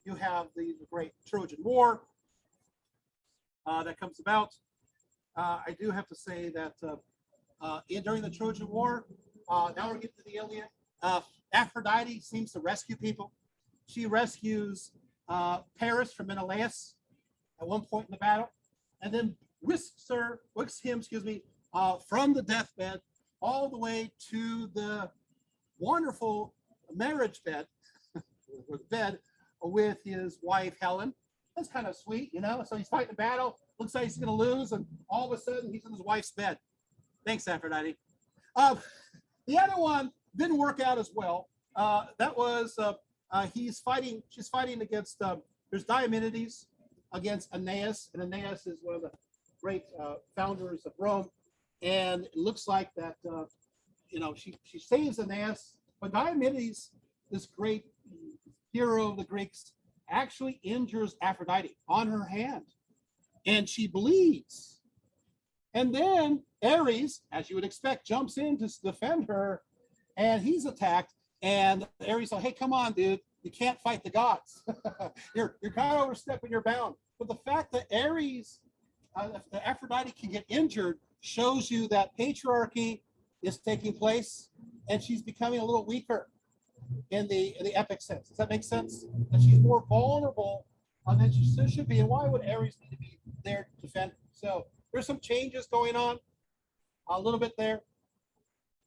you have the great Trojan War that comes about. I do have to say that during the Trojan War, now we're getting to the Iliad. Aphrodite seems to rescue people. She rescues Paris from Menelaus at one point in the battle, and then whisks him, from the deathbed all the way to the wonderful marriage bed, with his wife Helen. That's kind of sweet, So he's fighting a battle, looks like he's going to lose, and all of a sudden he's in his wife's bed. Thanks, Aphrodite. The other one didn't work out as well. That was she's fighting against there's Diomedes against Aeneas, and Aeneas is one of the great founders of Rome, and it looks like that she saves Aeneas, but Diomedes, this great hero of the Greeks, actually injures Aphrodite on her hand, and she bleeds. And then Ares, as you would expect, jumps in to defend her, and he's attacked. And Ares said, "Hey, come on, dude! You can't fight the gods. you're kind of overstepping your bound." But the fact that Ares, that Aphrodite can get injured, shows you that patriarchy is taking place, and she's becoming a little weaker in the epic sense. Does that make sense? That she's more vulnerable than she should be. And why would Ares need to be there to defend her? So there's some changes going on a little bit there.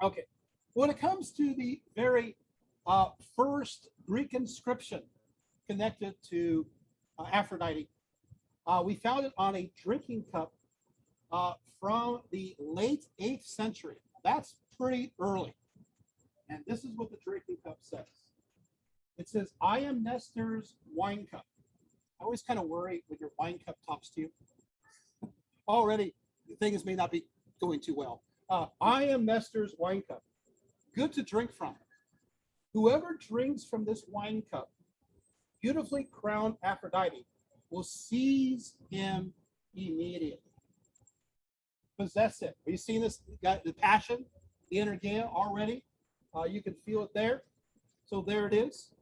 Okay. When it comes to the very first Greek inscription connected to Aphrodite, we found it on a drinking cup from the late 8th century. That's pretty early. And this is what the drinking cup says. It says, "I am Nestor's wine cup." I always kind of worry when your wine cup talks to you. Already, things may not be going too well. "I am Nestor's wine cup, good to drink from. Whoever drinks from this wine cup, beautifully crowned Aphrodite, will seize him immediately." Possess it. Are you seeing this? Got the passion, the energia already. You can feel it there. So there it is.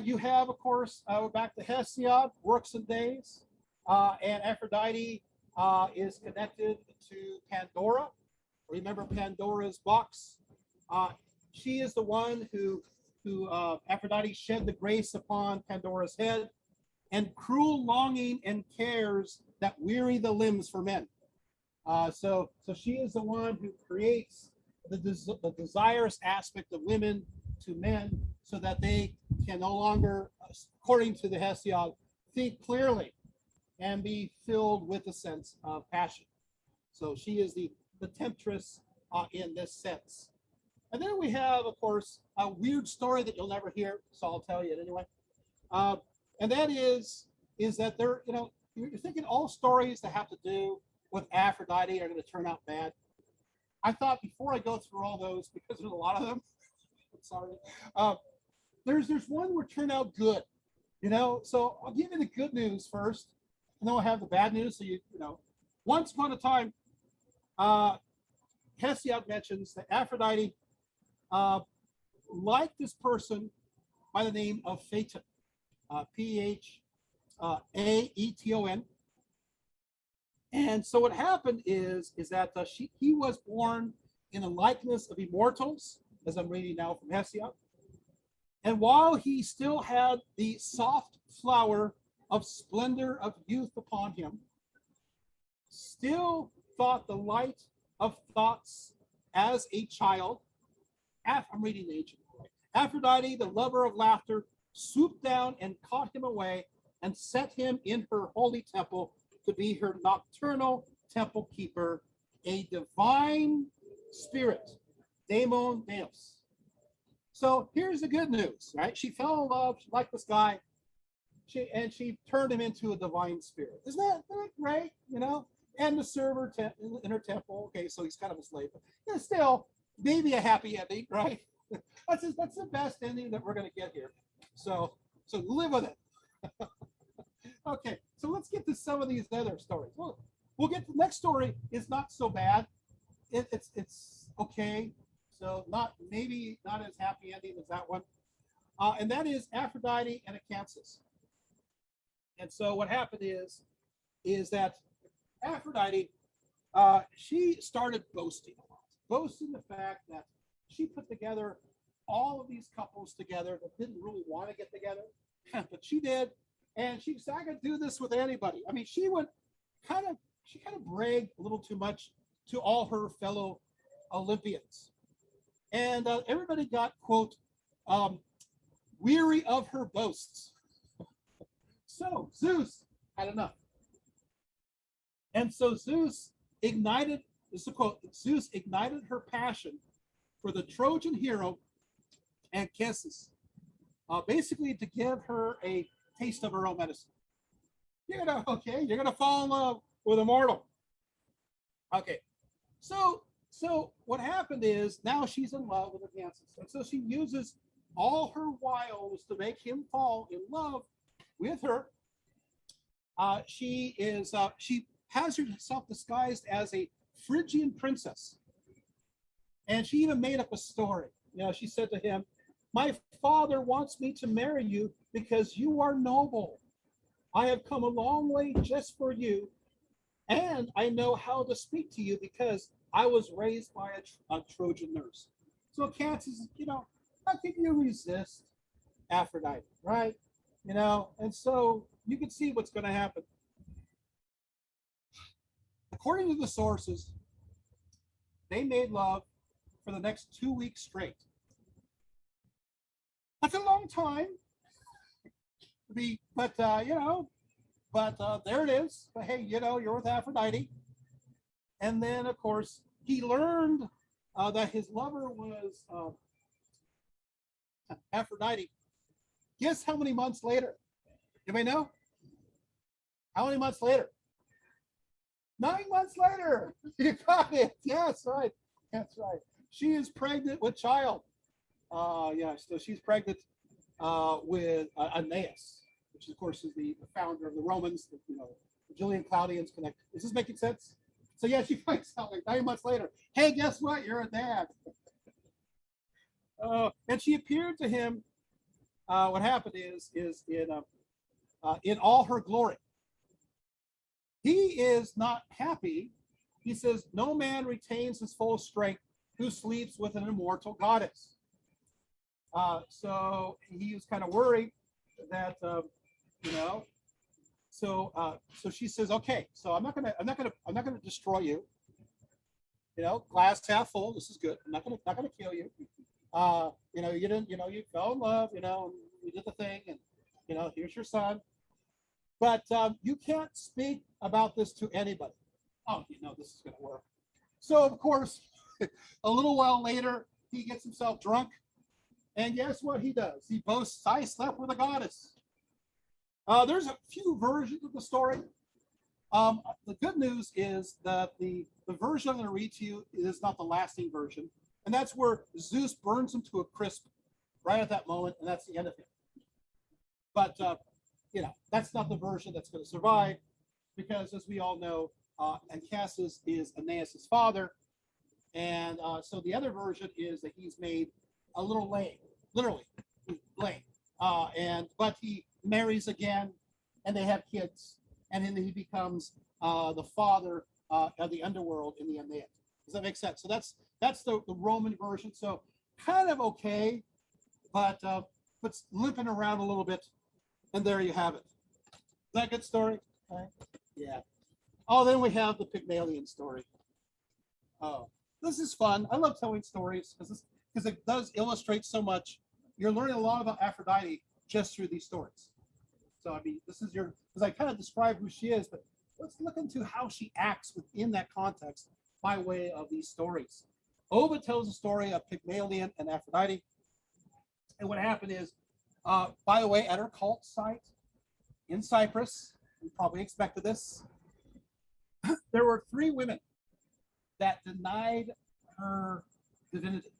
You have, of course, we're back to Hesiod, works and days. And Aphrodite is connected to Pandora. Remember Pandora's box? She is the one who Aphrodite shed the grace upon Pandora's head, and cruel longing and cares that weary the limbs for men. So she is the one who creates the desirous aspect of women to men, so that they can no longer, according to the Hesiod, think clearly and be filled with a sense of passion. So she is the temptress in this sense. And then we have, of course, a weird story that you'll never hear, so I'll tell you it anyway. And that is that there, you're thinking all stories that have to do with Aphrodite are going to turn out bad. I thought before I go through all those, because there's a lot of them, sorry, there's one where turned out good, So I'll give you the good news first, and then we'll have the bad news. So once upon a time, Hesiod mentions that Aphrodite liked this person by the name of Phaeton, Phaeton. And so what happened is that he was born in the likeness of immortals, as I'm reading now from Hesiod. And while he still had the soft flower of splendor of youth upon him, still thought the light of thoughts as a child. I'm reading the ancient. Aphrodite, the lover of laughter, swooped down and caught him away and set him in her holy temple to be her nocturnal temple keeper, a divine spirit, daemon deus. So here's the good news, right? She fell in love, she liked this guy, she turned him into a divine spirit. Isn't that great? You know, and to serve her in her temple. Okay, so he's kind of a slave, but yeah, still maybe a happy ending, right? That's the best ending that we're going to get here. So live with it. Okay, so let's get to some of these other stories. We'll get to the next story. Is not so bad. It's okay. So maybe not as happy ending as that one. And that is Aphrodite and Acanthus. And so what happened is that Aphrodite, she started boasting a lot, boasting the fact that she put together all of these couples together that didn't really want to get together, but she did. And she said, I could do this with anybody. I mean, she kind of bragged a little too much to all her fellow Olympians. And everybody got, quote, weary of her boasts. So Zeus had enough. And so Zeus ignited, this is a quote, Zeus ignited her passion for the Trojan hero Anchises, basically to give her a taste of her own medicine. You're gonna fall in love with a mortal. Okay, so what happened is now she's in love with Acanthus, and so she uses all her wiles to make him fall in love with her. She has herself disguised as a Phrygian princess, and she even made up a story. You know, she said to him, my father wants me to marry you because you are noble. I have come a long way just for you, and I know how to speak to you because I was raised by a Trojan nurse. So Acanthus, how can you resist Aphrodite, right? And so you can see what's going to happen. According to the sources, they made love for the next 2 weeks straight. That's a long time, but there it is. But hey, you're with Aphrodite. And then, of course, he learned that his lover was Aphrodite. Guess how many months later? Anybody know? How many months later? 9 months later. You got it. Yes, right. That's right. She is pregnant with child. So she's pregnant with Aeneas, which of course is the founder of the Romans. The Julian Claudians connect. Is this making sense? So yeah, she finds out like 9 months later. Hey, guess what? You're a dad. And she appeared to him. What happened is in all her glory. He is not happy. He says, no man retains his full strength who sleeps with an immortal goddess. So he was kind of worried that, So she says, okay, so I'm not gonna destroy you. Glass half full. This is good. I'm not gonna kill you. You fell in love. And you did the thing, and here's your son. But you can't speak about this to anybody. Oh, this is gonna work. So of course, a little while later, he gets himself drunk. And guess what he does? He boasts, I slept with a goddess. There's a few versions of the story. The good news is that the version I'm going to read to you is not the lasting version. And that's where Zeus burns him to a crisp right at that moment, and that's the end of him. But, that's not the version that's going to survive, because as we all know, Anchises is Aeneas' father. And so the other version is that he's made a little lame, literally lame. But he marries again, and they have kids, and then he becomes the father of the underworld in the Aeneid. Does that make sense? So that's the Roman version. So kind of okay, but limping around a little bit, and there you have it. Is that a good story? Right. Yeah. Oh, then we have the Pygmalion story. This is fun. I love telling stories because it does illustrate so much. You're learning a lot about Aphrodite just through these stories. So I mean, this is your, because I kind of describe who she is, but let's look into how she acts within that context by way of these stories. Ovid tells the story of Pygmalion and Aphrodite. And what happened is, by the way, at her cult site in Cyprus, you probably expected this, there were 3 women that denied her divinity,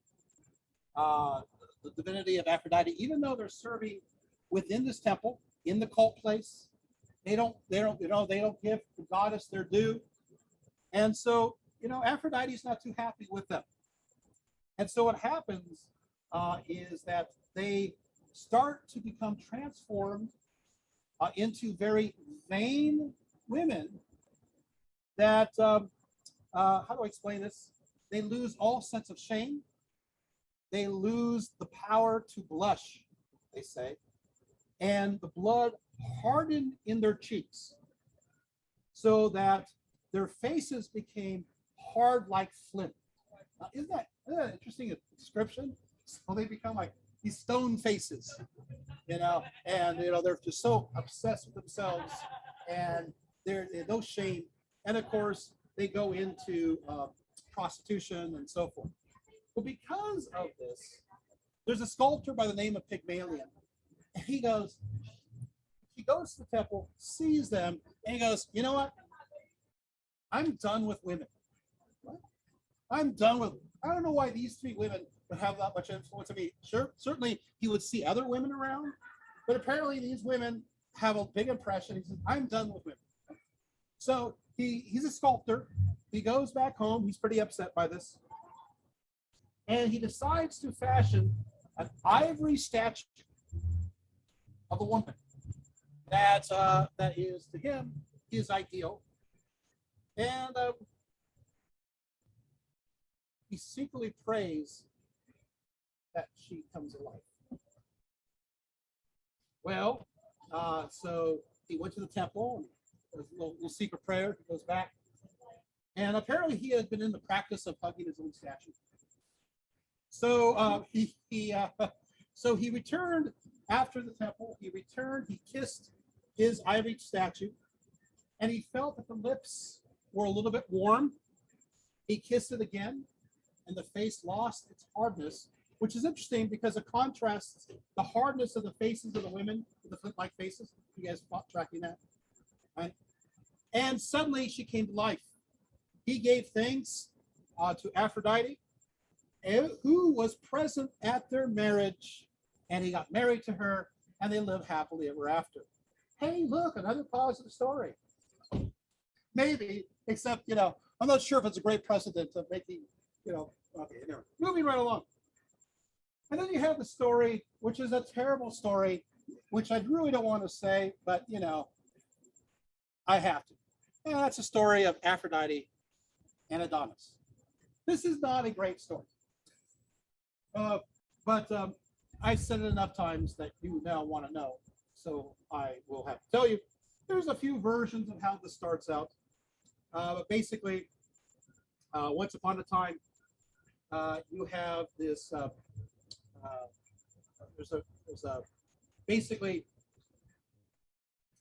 the divinity of Aphrodite, even though they're serving within this temple in the cult place. They don't give the goddess their due, and so Aphrodite's not too happy with them. And so what happens is that they start to become transformed into very vain women that, how do I explain this? They lose all sense of shame. They lose the power to blush, they say. And the blood hardened in their cheeks so that their faces became hard like flint. Isn't that an interesting description? So they become like these stone faces, and they're just so obsessed with themselves, and there's no shame. And of course, they go into prostitution and so forth. But because of this, there's a sculptor by the name of Pygmalion. And he goes to the temple, sees them, and he goes, you know what? I'm done with women. What? I'm done with them. I don't know why these 3 women would have that much influence on me. Sure, certainly he would see other women around, but apparently these women have a big impression. He says, I'm done with women. So he's a sculptor. He goes back home. He's pretty upset by this. And he decides to fashion an ivory statue of a woman that is to him his ideal. And he secretly prays that she comes alive. Well, so he went to the temple, and there was a little secret prayer. He goes back, and apparently he had been in the practice of hugging his own statue. So so he returned after the temple. He returned. He kissed his ivory statue, and he felt that the lips were a little bit warm. He kissed it again, and the face lost its hardness, which is interesting because it contrasts the hardness of the faces of the women with the flint-like faces. You guys tracking that? Right? And suddenly she came to life. He gave thanks to Aphrodite, who was present at their marriage, and he got married to her, and they lived happily ever after. Hey, look, another positive story. Maybe, except, I'm not sure if it's a great precedent of making, okay, anyway, moving right along. And then you have the story, which is a terrible story, which I really don't want to say, but, I have to. And that's the story of Aphrodite and Adonis. This is not a great story. But I've said it enough times that you now want to know. So I will have to tell you. There's a few versions of how this starts out. But basically, once upon a time, you have this, basically,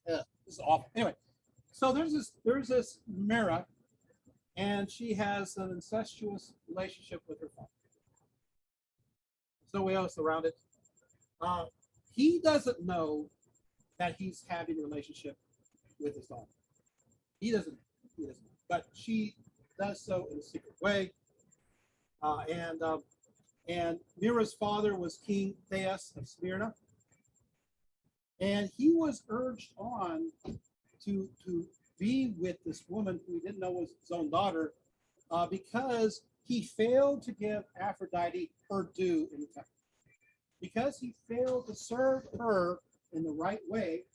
this is awful. Anyway, so there's this Mira, and she has an incestuous relationship with her father. There's nobody else around it. He doesn't know that he's having a relationship with his daughter. He doesn't. But she does so in a secret way. And Mira's father was King Theas of Smyrna. And he was urged on to be with this woman who he didn't know was his own daughter because he failed to give Aphrodite her due in the temple. Because he failed to serve her in the right way,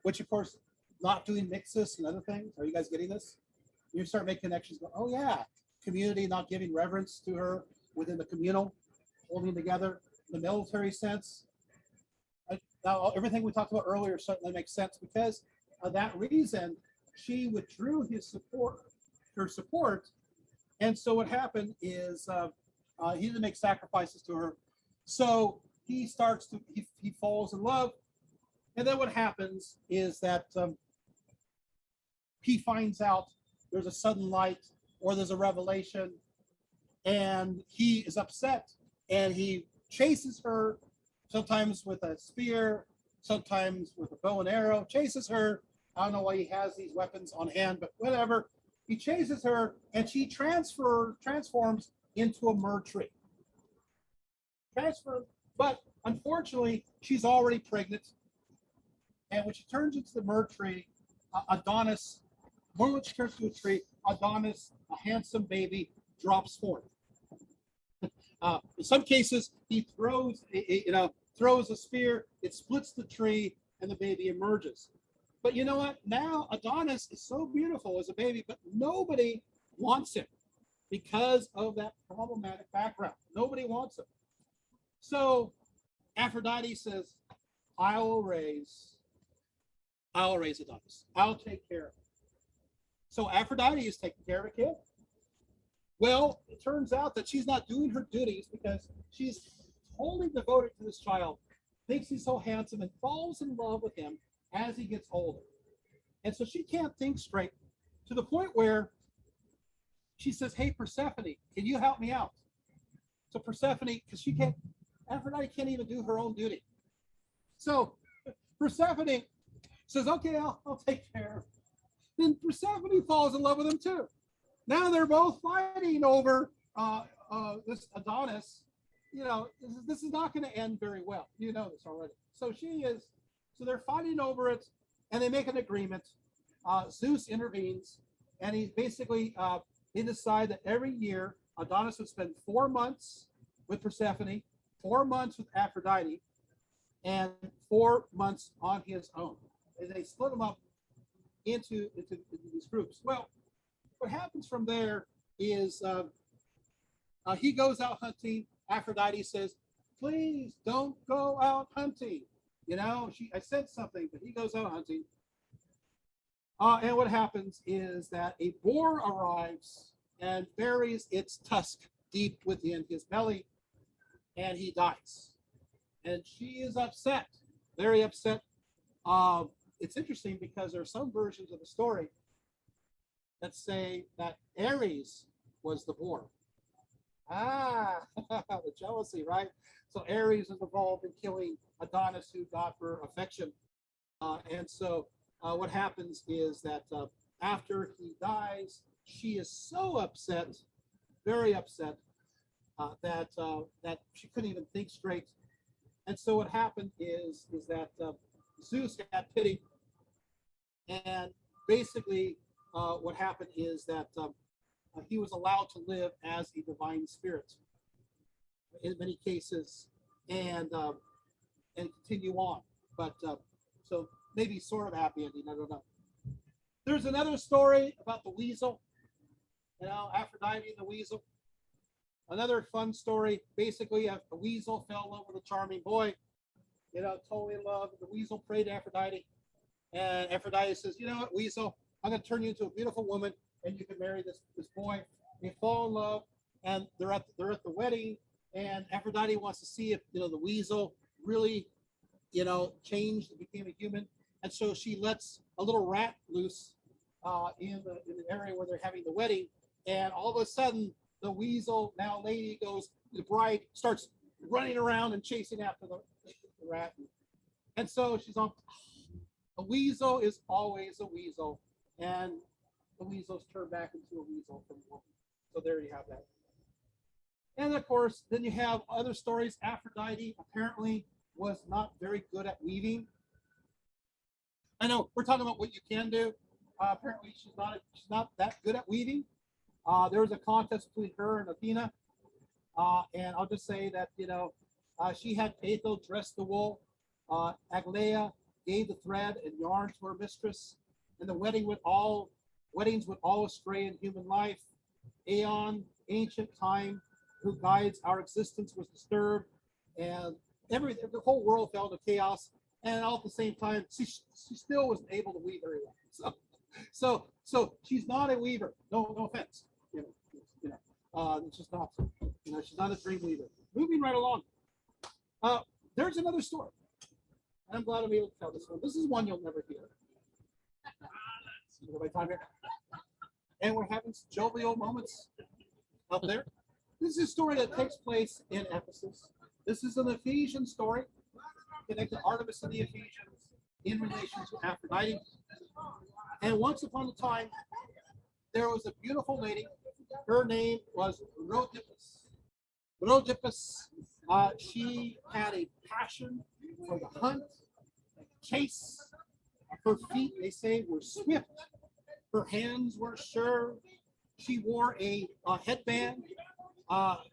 which of course, not doing mixes and other things. Are you guys getting this? You start making connections, go, oh yeah, community not giving reverence to her within the communal, holding together, the military sense. Now, everything we talked about earlier certainly makes sense because of that reason, she withdrew her support And so what happened is he didn't make sacrifices to her. So he starts to, he falls in love. And then what happens is that he finds out there's a sudden light or there's a revelation, and he is upset and he chases her, sometimes with a spear, sometimes with a bow and arrow, chases her. I don't know why he has these weapons on hand, but whatever. He chases her and she transforms into a myrrh tree. But unfortunately, she's already pregnant. And when she turns into the myrrh tree, Adonis, when she turns into a tree, Adonis, a handsome baby, drops forth. In some cases, he throws a spear, it splits the tree, and the baby emerges. But you know what? Now Adonis is so beautiful as a baby, but nobody wants him because of that problematic background. Nobody wants him. So Aphrodite says, I'll raise Adonis. I'll take care of him. So Aphrodite is taking care of a kid. Well, it turns out that she's not doing her duties because she's totally devoted to this child, thinks he's so handsome, and falls in love with him as he gets older. And so she can't think straight, to the point where she says, hey, Persephone, can you help me out? So Persephone, because Aphrodite can't even do her own duty. So Persephone says, okay, I'll take care of him. Then Persephone falls in love with him too. Now they're both fighting over this Adonis. You know, this is not going to end very well. You know this already. So they're fighting over it, and they make an agreement. Zeus intervenes, and he basically, they decide that every year Adonis would spend 4 months with Persephone, 4 months with Aphrodite, and 4 months on his own. And they split them up into these groups. Well, what happens from there is he goes out hunting. Aphrodite says, please don't go out hunting. You know, I said something, but he goes out hunting. And what happens is that a boar arrives and buries its tusk deep within his belly, and he dies. And she is upset, very upset. It's interesting because there are some versions of the story that say that Ares was the boar. The jealousy, right? So Ares is involved in killing Adonis, who got her affection. And so what happens is that after he dies, she is so upset, very upset, that she couldn't even think straight. And so what happened is that Zeus had pity, and basically what happened is that he was allowed to live as a divine spirit in many cases, and continue on. But so maybe sort of happy ending, I don't know. There's another story about the weasel, you know, Aphrodite and the weasel. Another fun story. Basically, a weasel fell in love with a charming boy, you know, totally in love. The weasel prayed to Aphrodite, and Aphrodite says, you know what, weasel, I'm going to turn you into a beautiful woman, and you can marry this boy. They fall in love, and they're at the wedding, and Aphrodite wants to see if, you know, the weasel really, you know, changed and became a human. And so she lets a little rat loose in the area where they're having the wedding, and all of a sudden the weasel, now lady, the bride starts running around and chasing after the rat. And so she's on, a weasel is always a weasel, and the weasels turn back into a weasel from a woman. So there you have that. And of course, then you have other stories. Aphrodite apparently was not very good at weaving. I know we're talking about what you can do. Apparently, she's not that good at weaving. There was a contest between her and Athena, and I'll just say that, you know, she had Peitho dress the wool. Aglaia gave the thread and yarn to her mistress, and the weddings would all astray in human life. Aeon, ancient time, who guides our existence, was disturbed, and the whole world fell into chaos. And all at the same time, she still wasn't able to weave very well. So she's not a weaver. No offense. You know. She's not, she's not a dream weaver. Moving right along. There's another story. I'm glad I'm able to tell this one. This is one you'll never hear. My time here. And we're having some jovial moments up there. This is a story that takes place in Ephesus. This is an Ephesian story connected to Artemis and the Ephesians in relation to Aphrodite. And once upon a time, there was a beautiful lady. Her name was Rhodippus. Rhodippus, she had a passion for the hunt, chase. Her feet, they say, were swift. Her hands were sure. She wore a headband.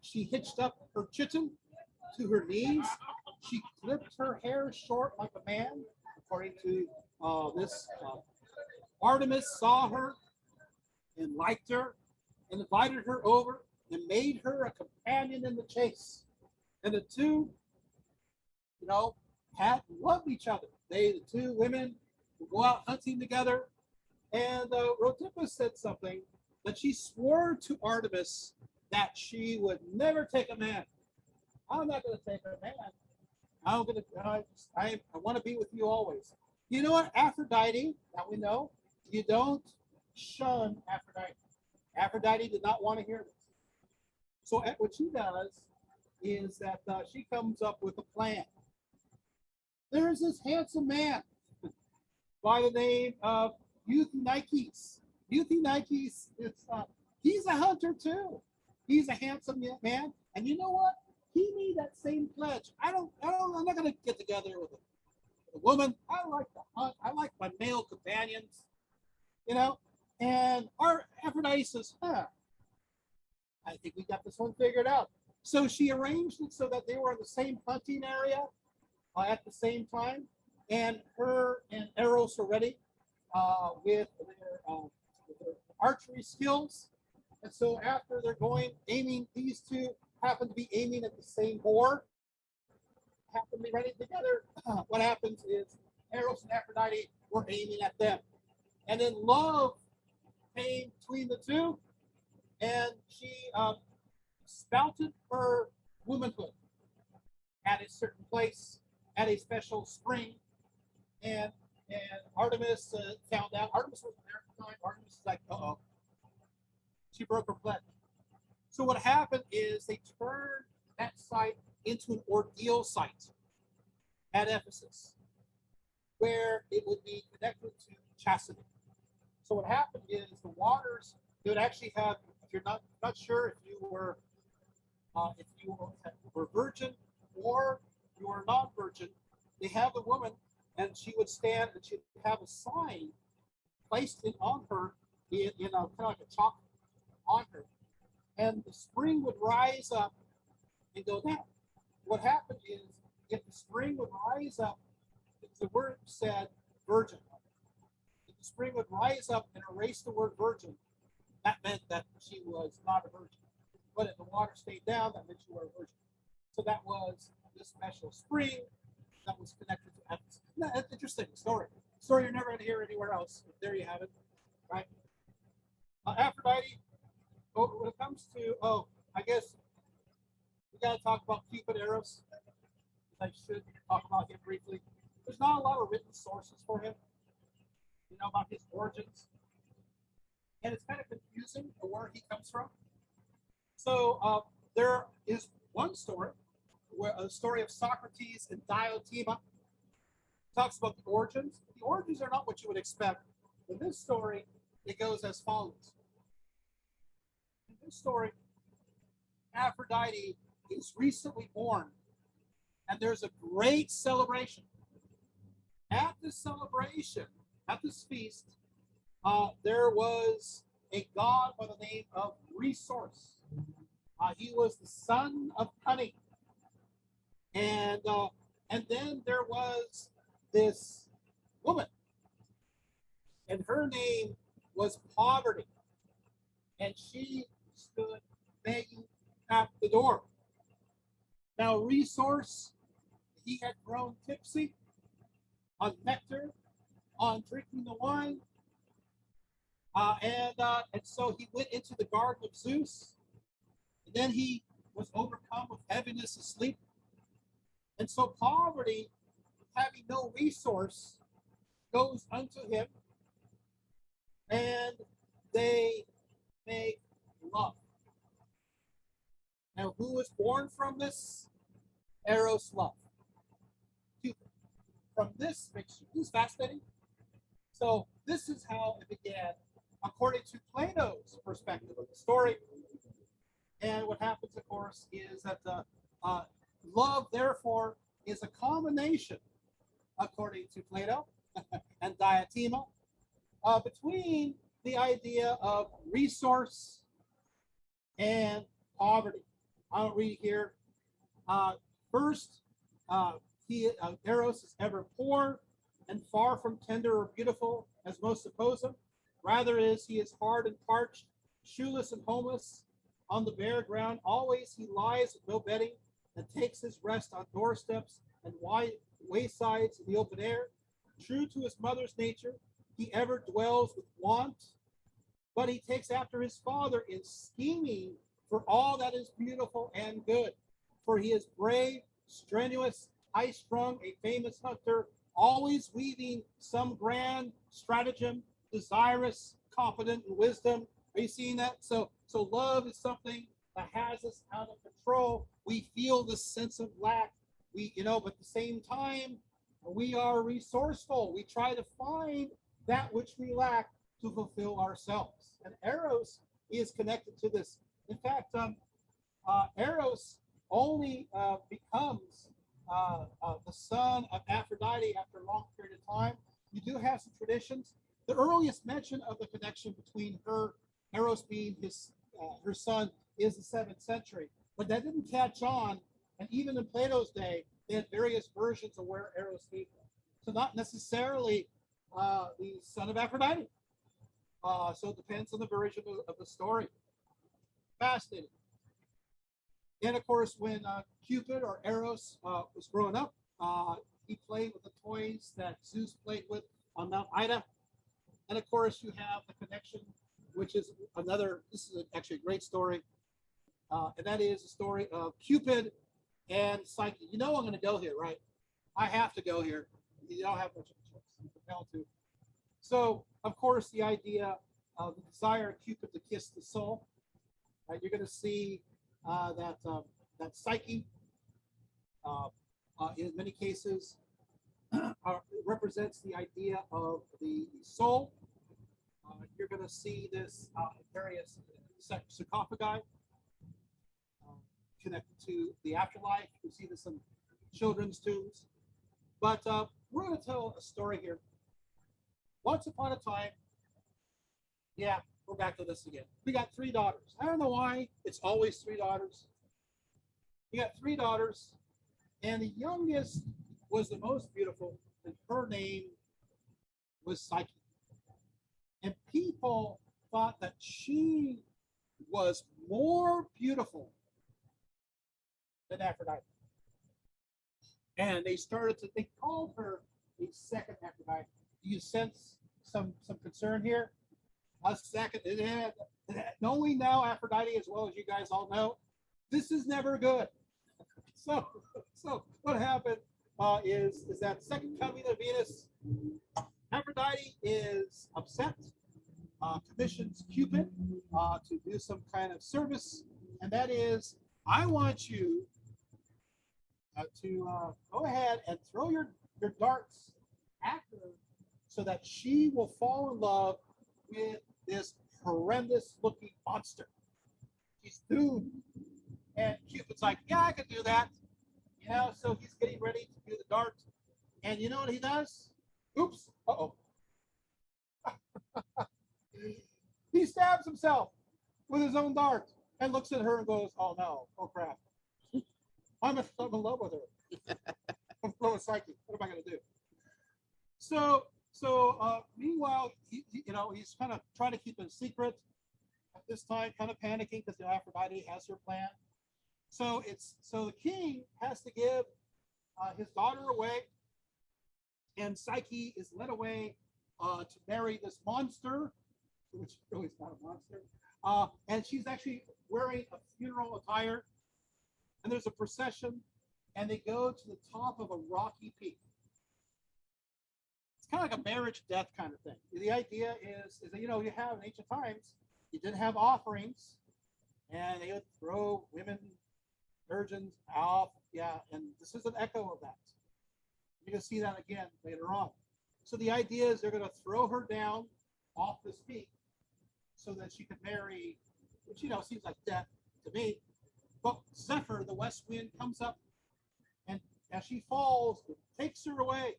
She hitched up her chitin to her knees. She clipped her hair short like a man, according to this. Artemis saw her and liked her and invited her over and made her a companion in the chase. And the two, had loved each other. The two women would go out hunting together. And Rhodippus said something that she swore to Artemis that she would never take a man. I'm not going to take a man. I want to be with you always. You know what, Aphrodite, that we know, you don't shun Aphrodite. Aphrodite did not want to hear this. So what she does is that she comes up with a plan. There's this handsome man by the name of Euthynikes. Euthynikes, he's a hunter too. He's a handsome man, and you know what? He made that same pledge. I'm not going to get together with a woman. I like to hunt. I like my male companions, And our Aphrodite says, I think we got this one figured out. So she arranged it so that they were in the same hunting area at the same time, and her and Eros are ready with their archery skills. And so after they're aiming, these two happen to be aiming at the same boar, happen to be running together. What happens is Eros and Aphrodite were aiming at them. And then love came between the two, and she spouted her womanhood at a certain place, at a special spring. And Artemis found out. Artemis wasn't there at the time. Artemis is like, uh-oh. She broke her pledge. So what happened is they turned that site into an ordeal site at Ephesus, where it would be connected to chastity. So what happened is the waters, they would actually have, if you're not sure if you were virgin or you were non-virgin, they have the woman, and she would stand and she'd have a sign placed on her in a kind of like a chalk on her, and the spring would rise up and go down. What happened is, if the spring would rise up, the word said virgin. If the spring would rise up and erase the word virgin, that meant that she was not a virgin. But if the water stayed down, that meant she was a virgin. So that was this special spring that was connected to Ephesus. That's an interesting story. Story you're never going to hear anywhere else. But there you have it, right? Aphrodite. When it comes to, I guess we got to talk about Cupid, Eros. I should talk about him briefly. There's not a lot of written sources for him, about his origins. And it's kind of confusing where he comes from. So there is one story, a story of Socrates and Diotima. It talks about the origins. The origins are not what you would expect. In this story, it goes as follows. In this story, Aphrodite is recently born, and there's a great celebration. At this celebration, at this feast, there was a god by the name of Resource. He was the son of cunning, and then there was this woman, and her name was Poverty, and she stood begging at the door. Now, Resource, he had grown tipsy on nectar, on drinking the wine, and so he went into the garden of Zeus, And then he was overcome with heaviness and sleep. And so poverty, having no resource, goes unto him, and they make love. Now, who was born from this? Eros love. Cupid. From this mixture. This is fascinating. So this is how it began, according to Plato's perspective of the story. And what happens, of course, is that love, therefore, is a combination, according to Plato and Diotima, between the idea of resource and poverty. I'll read here. First, Eros is ever poor and far from tender or beautiful, as most suppose him. Rather he is hard and parched, shoeless and homeless. On the bare ground, always he lies with no bedding, and takes his rest on doorsteps and waysides in the open air. True to his mother's nature, he ever dwells with want, but he takes after his father in scheming for all that is beautiful and good. For he is brave, strenuous, high-strung, a famous hunter, always weaving some grand stratagem, desirous, confident in wisdom. Are you seeing that? So love is something that has us out of control. We feel this sense of lack. But at the same time, we are resourceful. We try to find that which we lack to fulfill ourselves. And Eros is connected to this. In fact, Eros only becomes the son of Aphrodite after a long period of time. You do have some traditions. The earliest mention of the connection between Eros being her son, is the 7th century. But that didn't catch on. And even in Plato's day, they had various versions of where Eros came from. So not necessarily the son of Aphrodite. So it depends on the version of the story. Fascinating. And of course, when Cupid or Eros was growing up, he played with the toys that Zeus played with on Mount Ida. And of course, you have the connection, which is this is actually a great story. And that is the story of Cupid and Psyche. You know I'm going to go here, right? I have to go here. You don't have much of a choice. I'm compelled to. So, of course, the idea of the desire of Cupid to kiss the soul. You're going to see that Psyche, in many cases, represents the idea of the soul. You're going to see this in various sarcophagi connected to the afterlife. You see this in children's tombs. But we're going to tell a story here. Once upon a time, we're back to this again. We got 3 daughters. I don't know why it's always 3 daughters. We got 3 daughters, and the youngest was the most beautiful, and her name was Psyche. And people thought that she was more beautiful than Aphrodite. And they called her the second Aphrodite. Do you sense some concern here? A second, knowing now Aphrodite as well as you guys all know, this is never good. So what happened is that second coming of Venus, Aphrodite is upset, commissions Cupid to do some kind of service, and that is, I want you to go ahead and throw your darts at her so that she will fall in love with this horrendous looking monster. She's doomed. And Cupid's like, yeah, I can do that. So he's getting ready to do the dart. And you know what he does? Oops. Uh-oh. He stabs himself with his own dart and looks at her and goes, oh no, oh crap. I'm in love with her. I'm in love with Psyche. What am I going to do? So meanwhile, he's kind of trying to keep it a secret at this time, kind of panicking because Aphrodite has her plan. So the king has to give his daughter away, and Psyche is led away to marry this monster, which really is not a monster, And she's actually wearing a funeral attire. And there's a procession, and they go to the top of a rocky peak. It's kind of like a marriage death kind of thing. The idea is that, you know, you have in ancient times, you did have offerings, and they would throw women, virgins off. Yeah, and this is an echo of that. You're going to see that again later on. So the idea is they're going to throw her down off this peak so that she could marry, which, you know, seems like death to me. But Zephyr, the west wind, comes up, and as she falls, it takes her away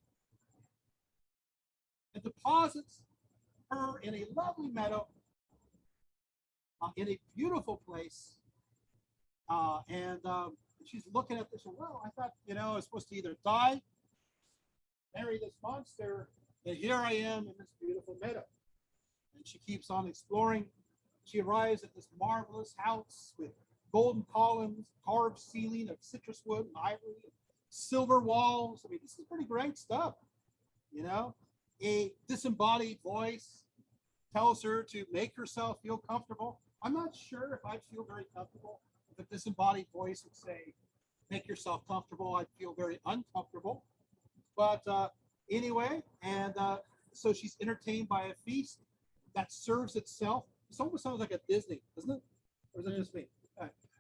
and deposits her in a lovely meadow, in a beautiful place. And she's looking at this, and well, I thought, you know, I was supposed to either die, marry this monster, and here I am in this beautiful meadow. And she keeps on exploring. She arrives at this marvelous house with golden columns, carved ceiling of citrus wood and ivory, silver walls. I mean, this is pretty great stuff, you know. A disembodied voice tells her to make herself feel comfortable. I'm not sure if I'd feel very comfortable if a disembodied voice would say, make yourself comfortable. I'd feel very uncomfortable. But anyway, and so she's entertained by a feast that serves itself. It almost sounds like a Disney, doesn't it? Or is it just me?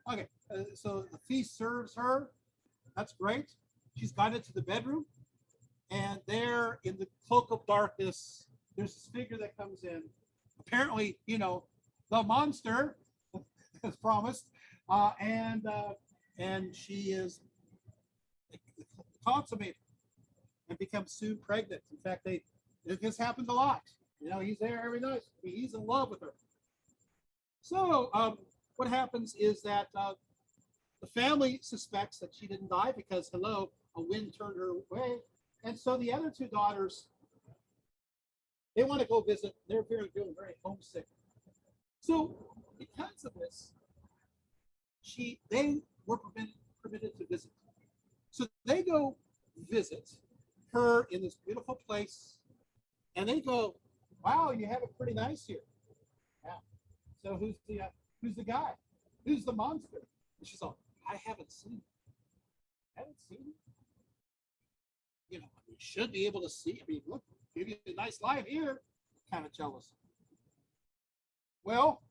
Okay, so the feast serves her. That's great. She's guided to the bedroom. And there in the cloak of darkness, there's this figure that comes in. Apparently, you know, the monster, as promised. And she is consummated and becomes soon pregnant. In fact, this happens a lot. You know, he's there every night. He's in love with her. So what happens is that the family suspects that she didn't die because, hello, a wind turned her away. And so the other two daughters, they want to go visit. They're feeling very homesick. So because of this, they were permitted to visit. So they go visit her in this beautiful place, and they go, "Wow, you have it pretty nice here." Yeah. So who's the guy? Who's the monster? And she's like, "I haven't seen it. Haven't seen it. You know, you should be able to see. I mean, look, give you a nice life here." Kind of jealous. Well,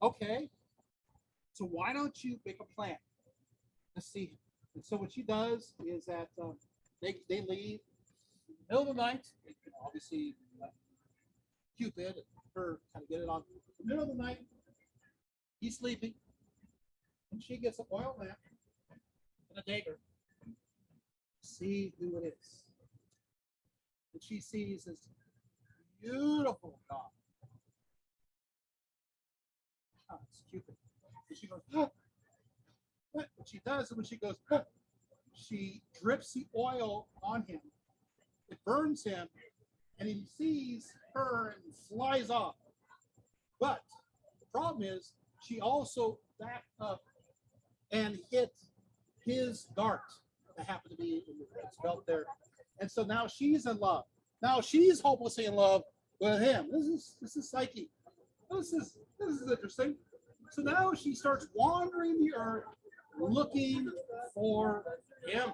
okay. So why don't you make a plan to see him? And so what she does is that they leave in the middle of the night. Obviously, Cupid and her kind of get it on. In the middle of the night, he's sleeping, and she gets an oil lamp and a dagger. See who it is. And she sees this beautiful god. Oh, it's Cupid. And she goes, "Huh." What she does is when she goes, "Huh," she drips the oil on him. It burns him, and he sees her and flies off. But the problem is she also backed up and hit his dart that happened to be in his belt there. And so now she's in love. Now she's hopelessly in love with him. This is psyche. This is interesting. So now she starts wandering the earth looking for him.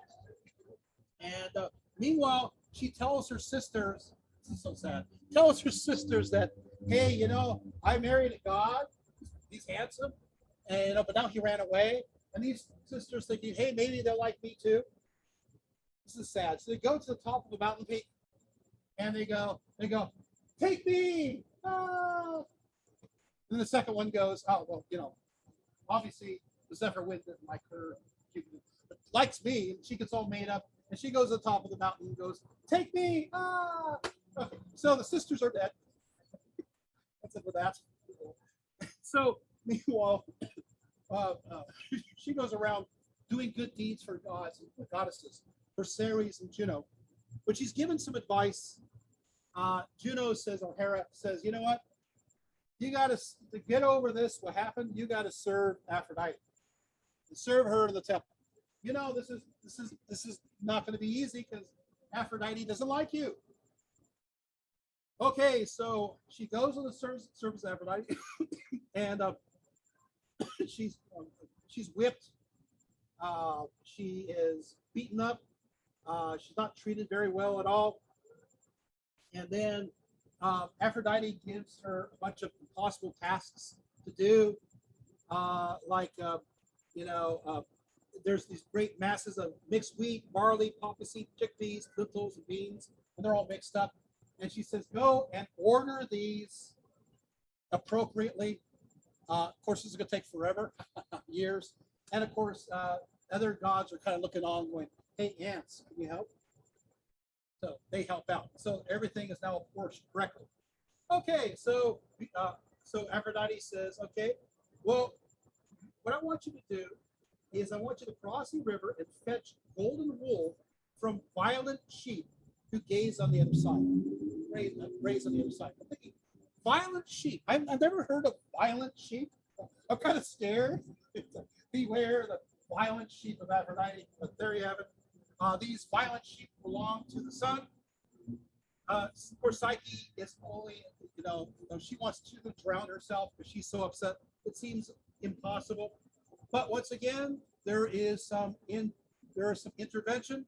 And meanwhile, she tells her sisters, this is so sad, tells her sisters that, hey, you know, I married a god. He's handsome. And but now he ran away. And these sisters thinking, hey, maybe they'll like me too. This is sad. So they go to the top of the mountain peak, and they go, take me. Ah. And the second one goes, oh, well, you know, obviously the Zephyr wind didn't like her. She likes me, and she gets all made up, and she goes to the top of the mountain and goes, take me. Ah. Okay. So the sisters are dead. That's it for that. So meanwhile, she goes around doing good deeds for gods and goddesses, for Ceres and Juno. But she's given some advice. Juno says, or Hera says, you know what? You got to get over this. What happened? You got to serve Aphrodite. And serve her in the temple. You know, this is not going to be easy because Aphrodite doesn't like you. Okay, so she goes on the service of Aphrodite, and she's she's whipped. She is beaten up. She's not treated very well at all. And then Aphrodite gives her a bunch of impossible tasks to do, like you know, there's these great masses of mixed wheat, barley, poppy seed, chickpeas, lentils, and beans, and they're all mixed up. And she says, go and order these appropriately. Of course, this is going to take forever, years. And of course, other gods are kind of looking on, going, "Hey, ants, can you help?" So they help out. So everything is now apportioned correctly. Okay, so Aphrodite says, "Okay, well, what I want you to do is I want you to cross the river and fetch golden wool from violent sheep who gaze on the other side, graze on the other side." I'm thinking, violent sheep. I've never heard of violent sheep. I'm kind of scared. Beware the violent sheep of Aphrodite. But there you have it. These violent sheep belong to the sun. Poor Psyche is only, she wants to drown herself because she's so upset. It seems impossible. But once again, there is some intervention,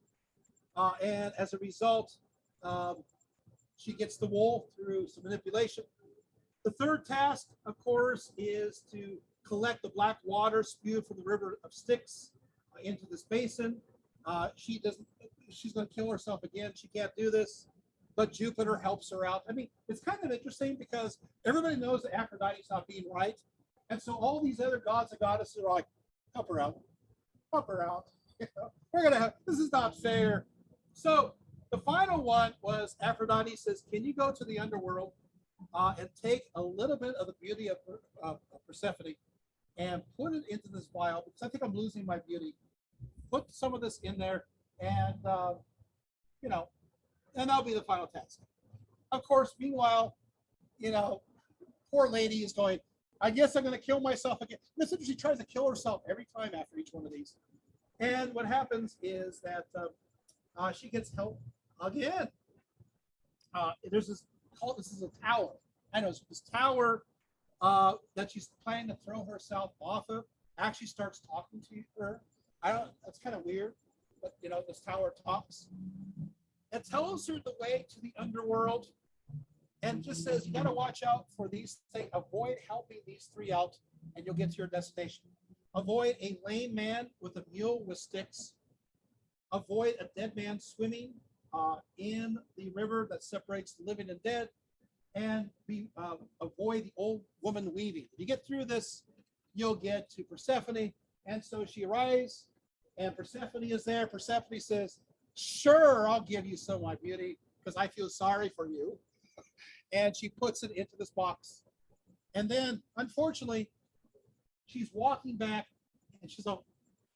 and as a result, she gets the wool through some manipulation. The third task, of course, is to collect the black water spewed from the river of Styx into this basin. She's going to kill herself again. She can't do this, but Jupiter helps her out. I mean, it's kind of interesting because everybody knows that Aphrodite's not being right. And so all these other gods and goddesses are like, help her out, help her out. This is not fair. So the final one was Aphrodite says, can you go to the underworld and take a little bit of the beauty of Persephone and put it into this vial, because I think I'm losing my beauty. Put some of this in there, and and that'll be the final task. Of course, meanwhile, poor lady is going, I guess I'm going to kill myself again. Listen, she tries to kill herself every time after each one of these. And what happens is that she gets help again. There's this is a tower. I know this tower that she's planning to throw herself off of actually starts talking to her. That's kind of weird, but this tower talks. It tells her the way to the underworld and just says, you got to watch out for these things. Avoid helping these three out and you'll get to your destination. Avoid a lame man with a mule with sticks. Avoid a dead man swimming in the river that separates the living and dead. And avoid the old woman weaving. If you get through this, you'll get to Persephone. And so she arrives, and Persephone is there. Persephone says, sure, I'll give you some of my beauty because I feel sorry for you. And she puts it into this box. And then, unfortunately, she's walking back, and she's like,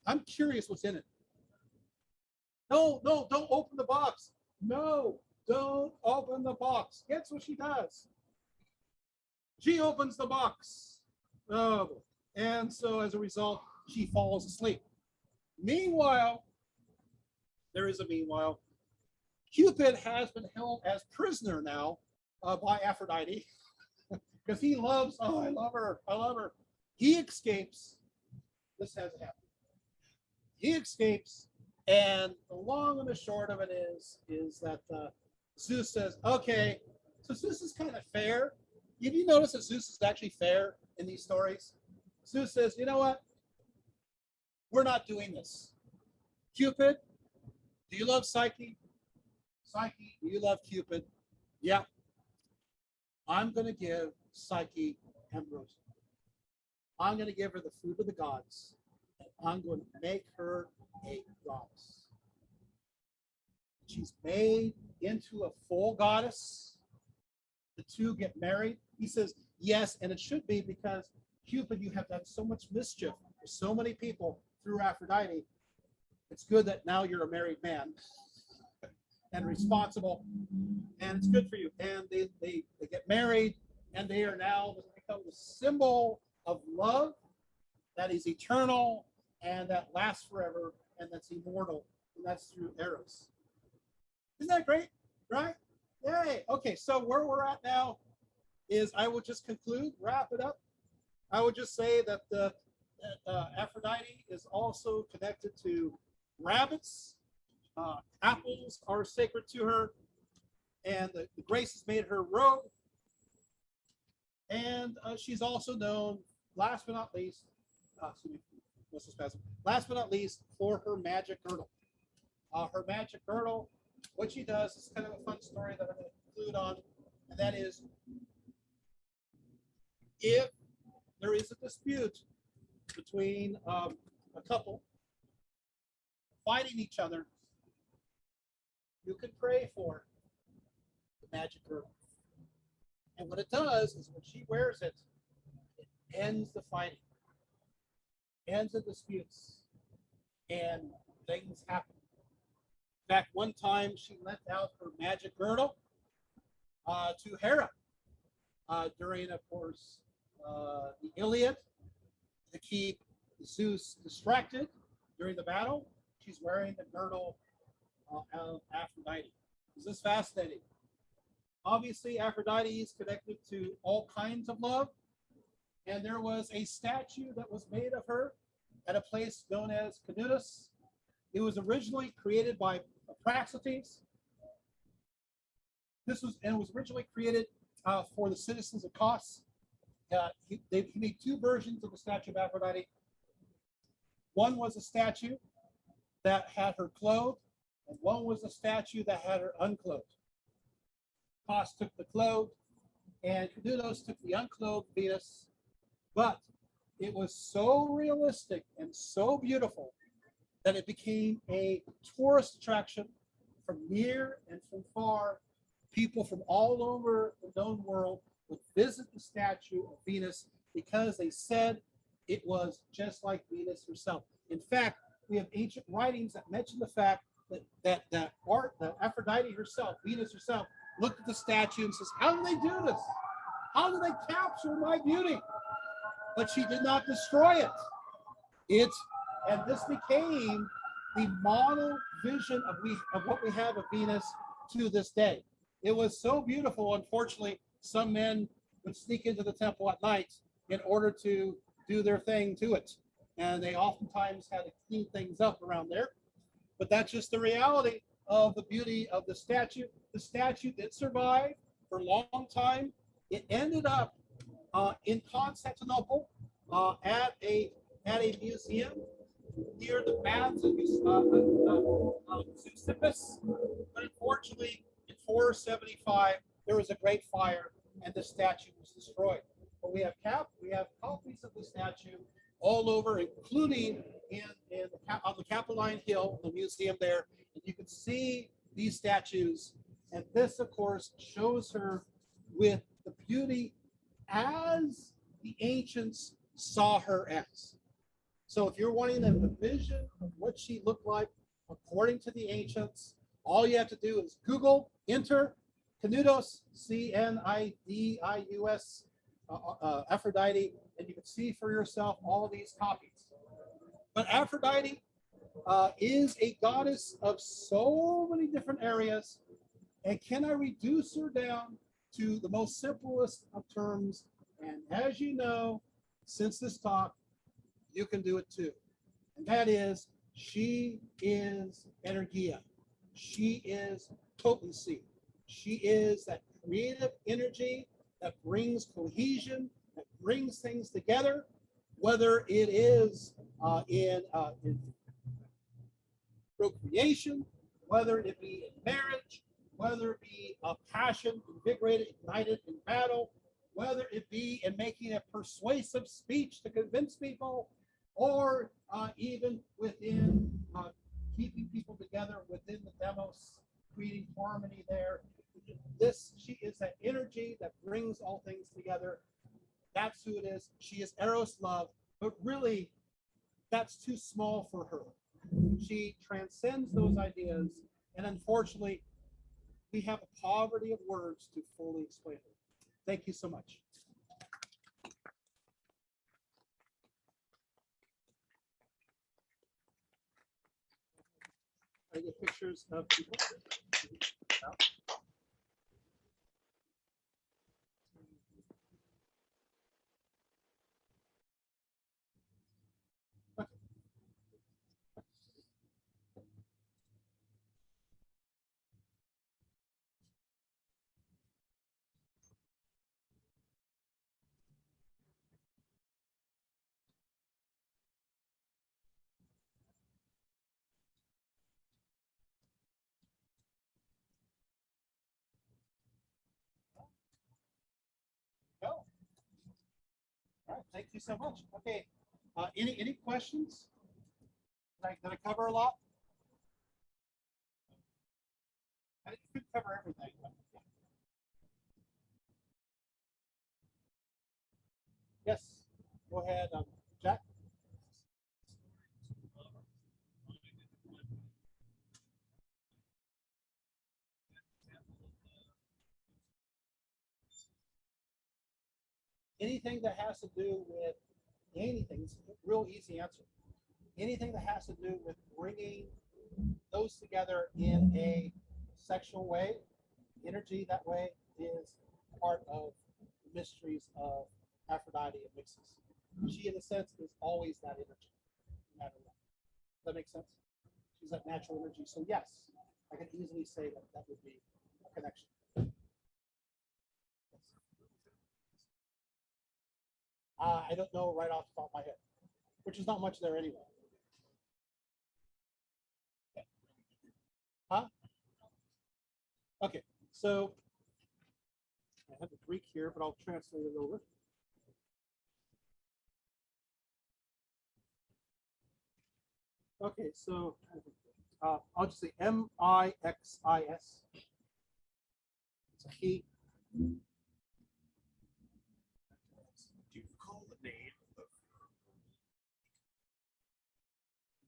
I'm curious what's in it. No, don't open the box. No, don't open the box. Guess what she does? She opens the box. Oh, and so as a result, she falls asleep. Meanwhile, there is a meanwhile. Cupid has been held as prisoner now by Aphrodite because he loves, I love her. He escapes. This hasn't happened. He escapes, and the long and the short of it is that Zeus says, okay, so Zeus is kind of fair. Have you noticed that Zeus is actually fair in these stories? Zeus says, you know what? We're not doing this. Cupid, do you love Psyche? Psyche, do you love Cupid? Yeah. I'm going to give Psyche ambrosia. I'm going to give her the food of the gods. And I'm going to make her a goddess. She's made into a full goddess. The two get married. He says, yes, and it should be because Cupid, you have done so much mischief for so many people through Aphrodite. It's good that now you're a married man and responsible, and it's good for you. And they get married, and they are now become the symbol of love that is eternal and that lasts forever and that's immortal, and that's through Eros. Isn't that great? Right? Yay. Okay, so where we're at now is I will just conclude, wrap it up. I would just say that Aphrodite is also connected to rabbits. Apples are sacred to her, and the Graces made her robe. And she's also known, last but not least, last but not least, for her magic girdle. Her magic girdle, what she does is kind of a fun story that I'm going to conclude on, and that is if there is a dispute between a couple fighting each other, you can pray for the magic girdle. And what it does is when she wears it, it ends the fighting, ends the disputes, and things happen. In fact, one time she lent out her magic girdle to Hera during, of course, the Iliad to keep Zeus distracted during the battle. She's wearing the girdle of Aphrodite. Is this fascinating? Obviously, Aphrodite is connected to all kinds of love, and there was a statue that was made of her at a place known as Canotus. It was originally created by Praxiteles. It was originally created for the citizens of Kos. He made two versions of the statue of Aphrodite. One was a statue that had her clothed, and one was a statue that had her unclothed. Kos took the clothed, and Canotus took the unclothed Venus. But it was so realistic and so beautiful that it became a tourist attraction from near and from far. People from all over the known world would visit the statue of Venus because they said it was just like Venus herself. In fact, we have ancient writings that mention the fact that Aphrodite herself, Venus herself, looked at the statue and says, "How do they do this? How do they capture my beauty?" But she did not destroy it. And this became the model vision of what we have of Venus to this day. It was so beautiful. Unfortunately, some men would sneak into the temple at night in order to do their thing to it. And they oftentimes had to clean things up around there. But that's just the reality of the beauty of the statue. The statue did survive for a long time. It ended up in Constantinople at a museum near the baths of Cyprus. But unfortunately, in 475, there was a great fire and the statue was destroyed. But we have copies of the statue all over, including on the Capitoline Hill, the museum there. And you can see these statues. And this, of course, shows her with the beauty as the ancients saw her as. So if you're wanting a vision of what she looked like according to the ancients, all you have to do is Google, enter Canotus, Cnidius, Aphrodite, and you can see for yourself all these copies. But Aphrodite is a goddess of so many different areas. And can I reduce her down to the most simplest of terms? And as you know, since this talk, you can do it too. And that is, she is energia. She is potency. She is that creative energy that brings cohesion, that brings things together, whether it is in procreation, whether it be in marriage, whether it be a passion, invigorated, ignited in battle, whether it be in making a persuasive speech to convince people, or even within keeping people together within the demos, creating harmony there. She is that energy that brings all things together. That's who it is. She is Eros love, but really, that's too small for her. She transcends those ideas, and unfortunately, we have a poverty of words to fully explain it. Thank you so much. I get pictures of people. thank you so much. Okay, any questions? Did I cover a lot? I didn't cover everything. But, yeah. Yes, go ahead, Jack. Anything that has to do with anything, it's a real easy answer. Anything that has to do with bringing those together in a sexual way, energy that way is part of the mysteries of Aphrodite and mixes. She, in a sense, is always that energy, no matter what. Does that make sense? She's that natural energy. So yes, I can easily say that that would be a connection. I don't know right off the top of my head, which is not much there anyway. Huh? Okay, so I have the Greek here, but I'll translate it over. Okay, so I'll just say M-I-X-I-S. It's a he. Do you recall the name of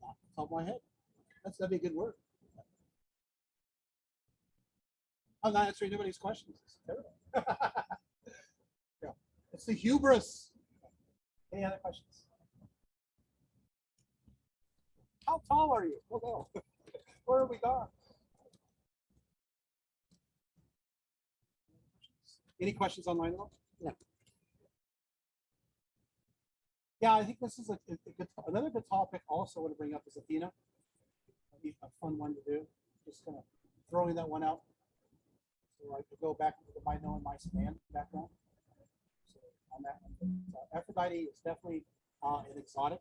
Off the top of my head. That'd be a good word. I'm not answering anybody's questions. It's terrible. Yeah. It's the hubris. Any other questions? How tall are you? Oh, no. Where are we gone? Any questions online at all? No. Yeah, I think this is a good, another good topic also I want to bring up is Athena. That'd be a fun one to do. Just kind of throwing that one out. So I could go back into the my knowing my span background. So on that one. Aphrodite is definitely an exotic,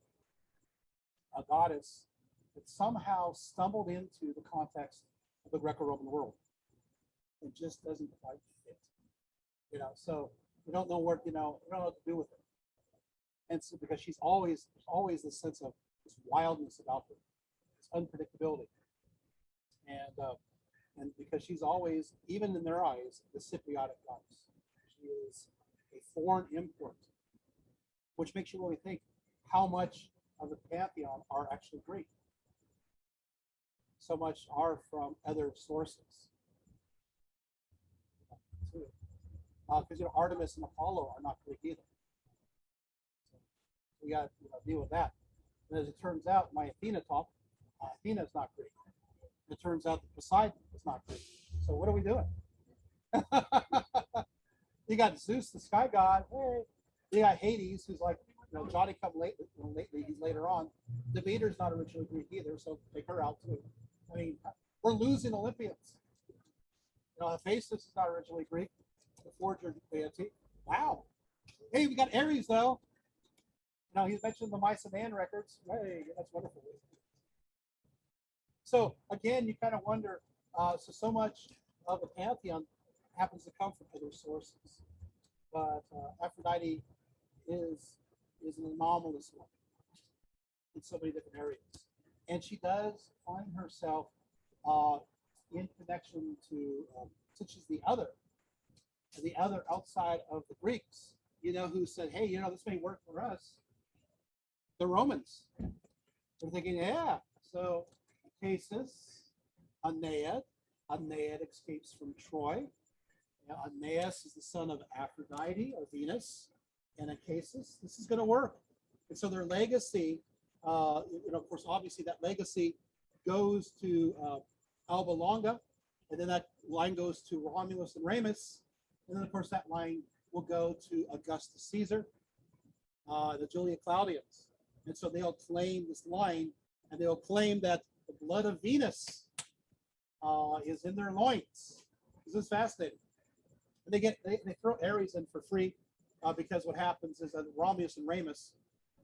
a goddess that somehow stumbled into the context of the Greco-Roman world. It just doesn't quite fit. You know, so we don't know what, we don't know what to do with it. And so because there's always this sense of this wildness about her, this unpredictability. And because she's always, even in their eyes, the Cypriotic goddess. She is a foreign import, which makes you really think how much of the pantheon are actually Greek. So much are from other sources. Because Artemis and Apollo are not Greek either. So we got to deal with that. And as it turns out, my Athena talk, Athena is not Greek. It turns out that Poseidon is not Greek. So what are we doing? You got Zeus, the sky god. Hey, you got Hades, who's like, Johnny come late. Lately, he's later on. Demeter's not originally Greek either, so take her out too. I mean, we're losing Olympians. Facetus is not originally Greek. The forger deity. Wow. Hey, we got Ares though. He's mentioned the Mycenaean records. Hey, that's wonderful. So again, you kind of wonder. So much of the pantheon happens to come from other sources, but Aphrodite is an anomalous one in so many different areas, and she does find herself in connection to such as the other outside of the Greeks. Who said, "Hey, this may work for us." The Romans. They're thinking, "Yeah." So Facetus, Aeneid escapes from Troy. Aeneas is the son of Aphrodite or Venus, and Achaeus. This is going to work. And so their legacy, of course, obviously that legacy goes to Alba Longa, and then that line goes to Romulus and Remus, and then of course that line will go to Augustus Caesar, the Julia Claudians. And so they'll claim this line, and they'll claim that the blood of Venus is in their loins. This is fascinating. And they throw Ares in for free because what happens is that Romulus and Remus,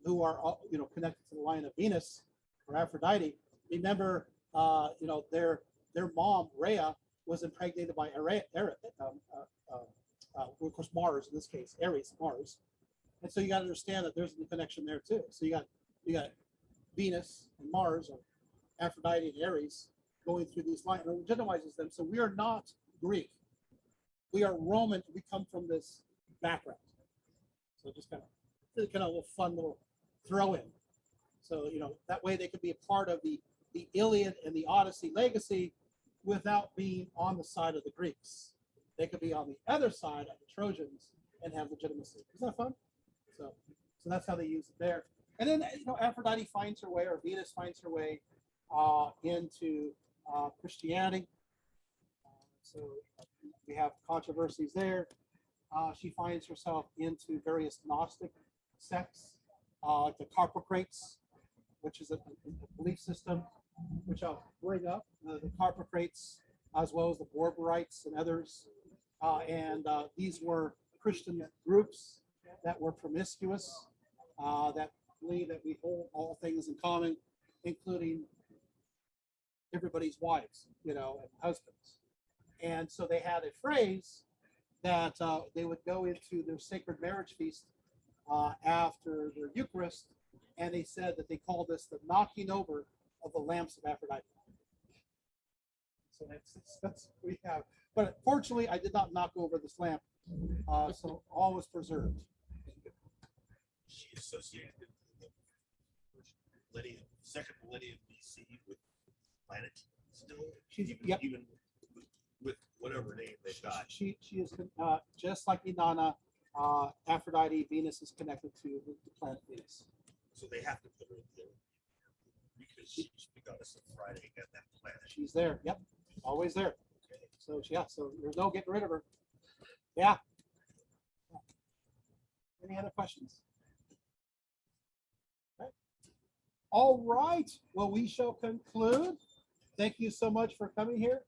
who are connected to the line of Venus or Aphrodite, remember their mom Rhea was impregnated by of course Mars in this case, Ares, Mars, And so you got to understand that there's a connection there too. So you got Venus and Mars, or Aphrodite and Ares, going through these lines, and it legitimizes them. So we are not Greek. We are Roman. We come from this background. So just kind of a little fun little throw in. So, that way they could be a part of the Iliad and the Odyssey legacy without being on the side of the Greeks. They could be on the other side of the Trojans and have legitimacy. Isn't that fun? So that's how they use it there. And then, Aphrodite finds her way, or Venus finds her way into Christianity. So we have controversies there. She finds herself into various Gnostic sects, like the Carpocrates, which is a belief system, which I'll bring up, the Carpocrates, as well as the Borborites and others. And these were Christian groups that were promiscuous, that believe that we hold all things in common, including everybody's wives, and husbands. And so they had a phrase that they would go into their sacred marriage feast after their Eucharist, and they said that they called this the knocking over of the lamps of Aphrodite. So that's what we have. But fortunately, I did not knock over this lamp, so all was preserved. She associated the millennium, second millennium BC with planet still, even with whatever name they got. She is just like Inanna, Aphrodite. Venus is connected to the planet Venus. So they have to put her there because she got us on Friday at that planet. She's there. Yep, always there. Okay. So so there's no getting rid of her. Yeah. Any other questions? Okay. All right. Well, we shall conclude. Thank you so much for coming here.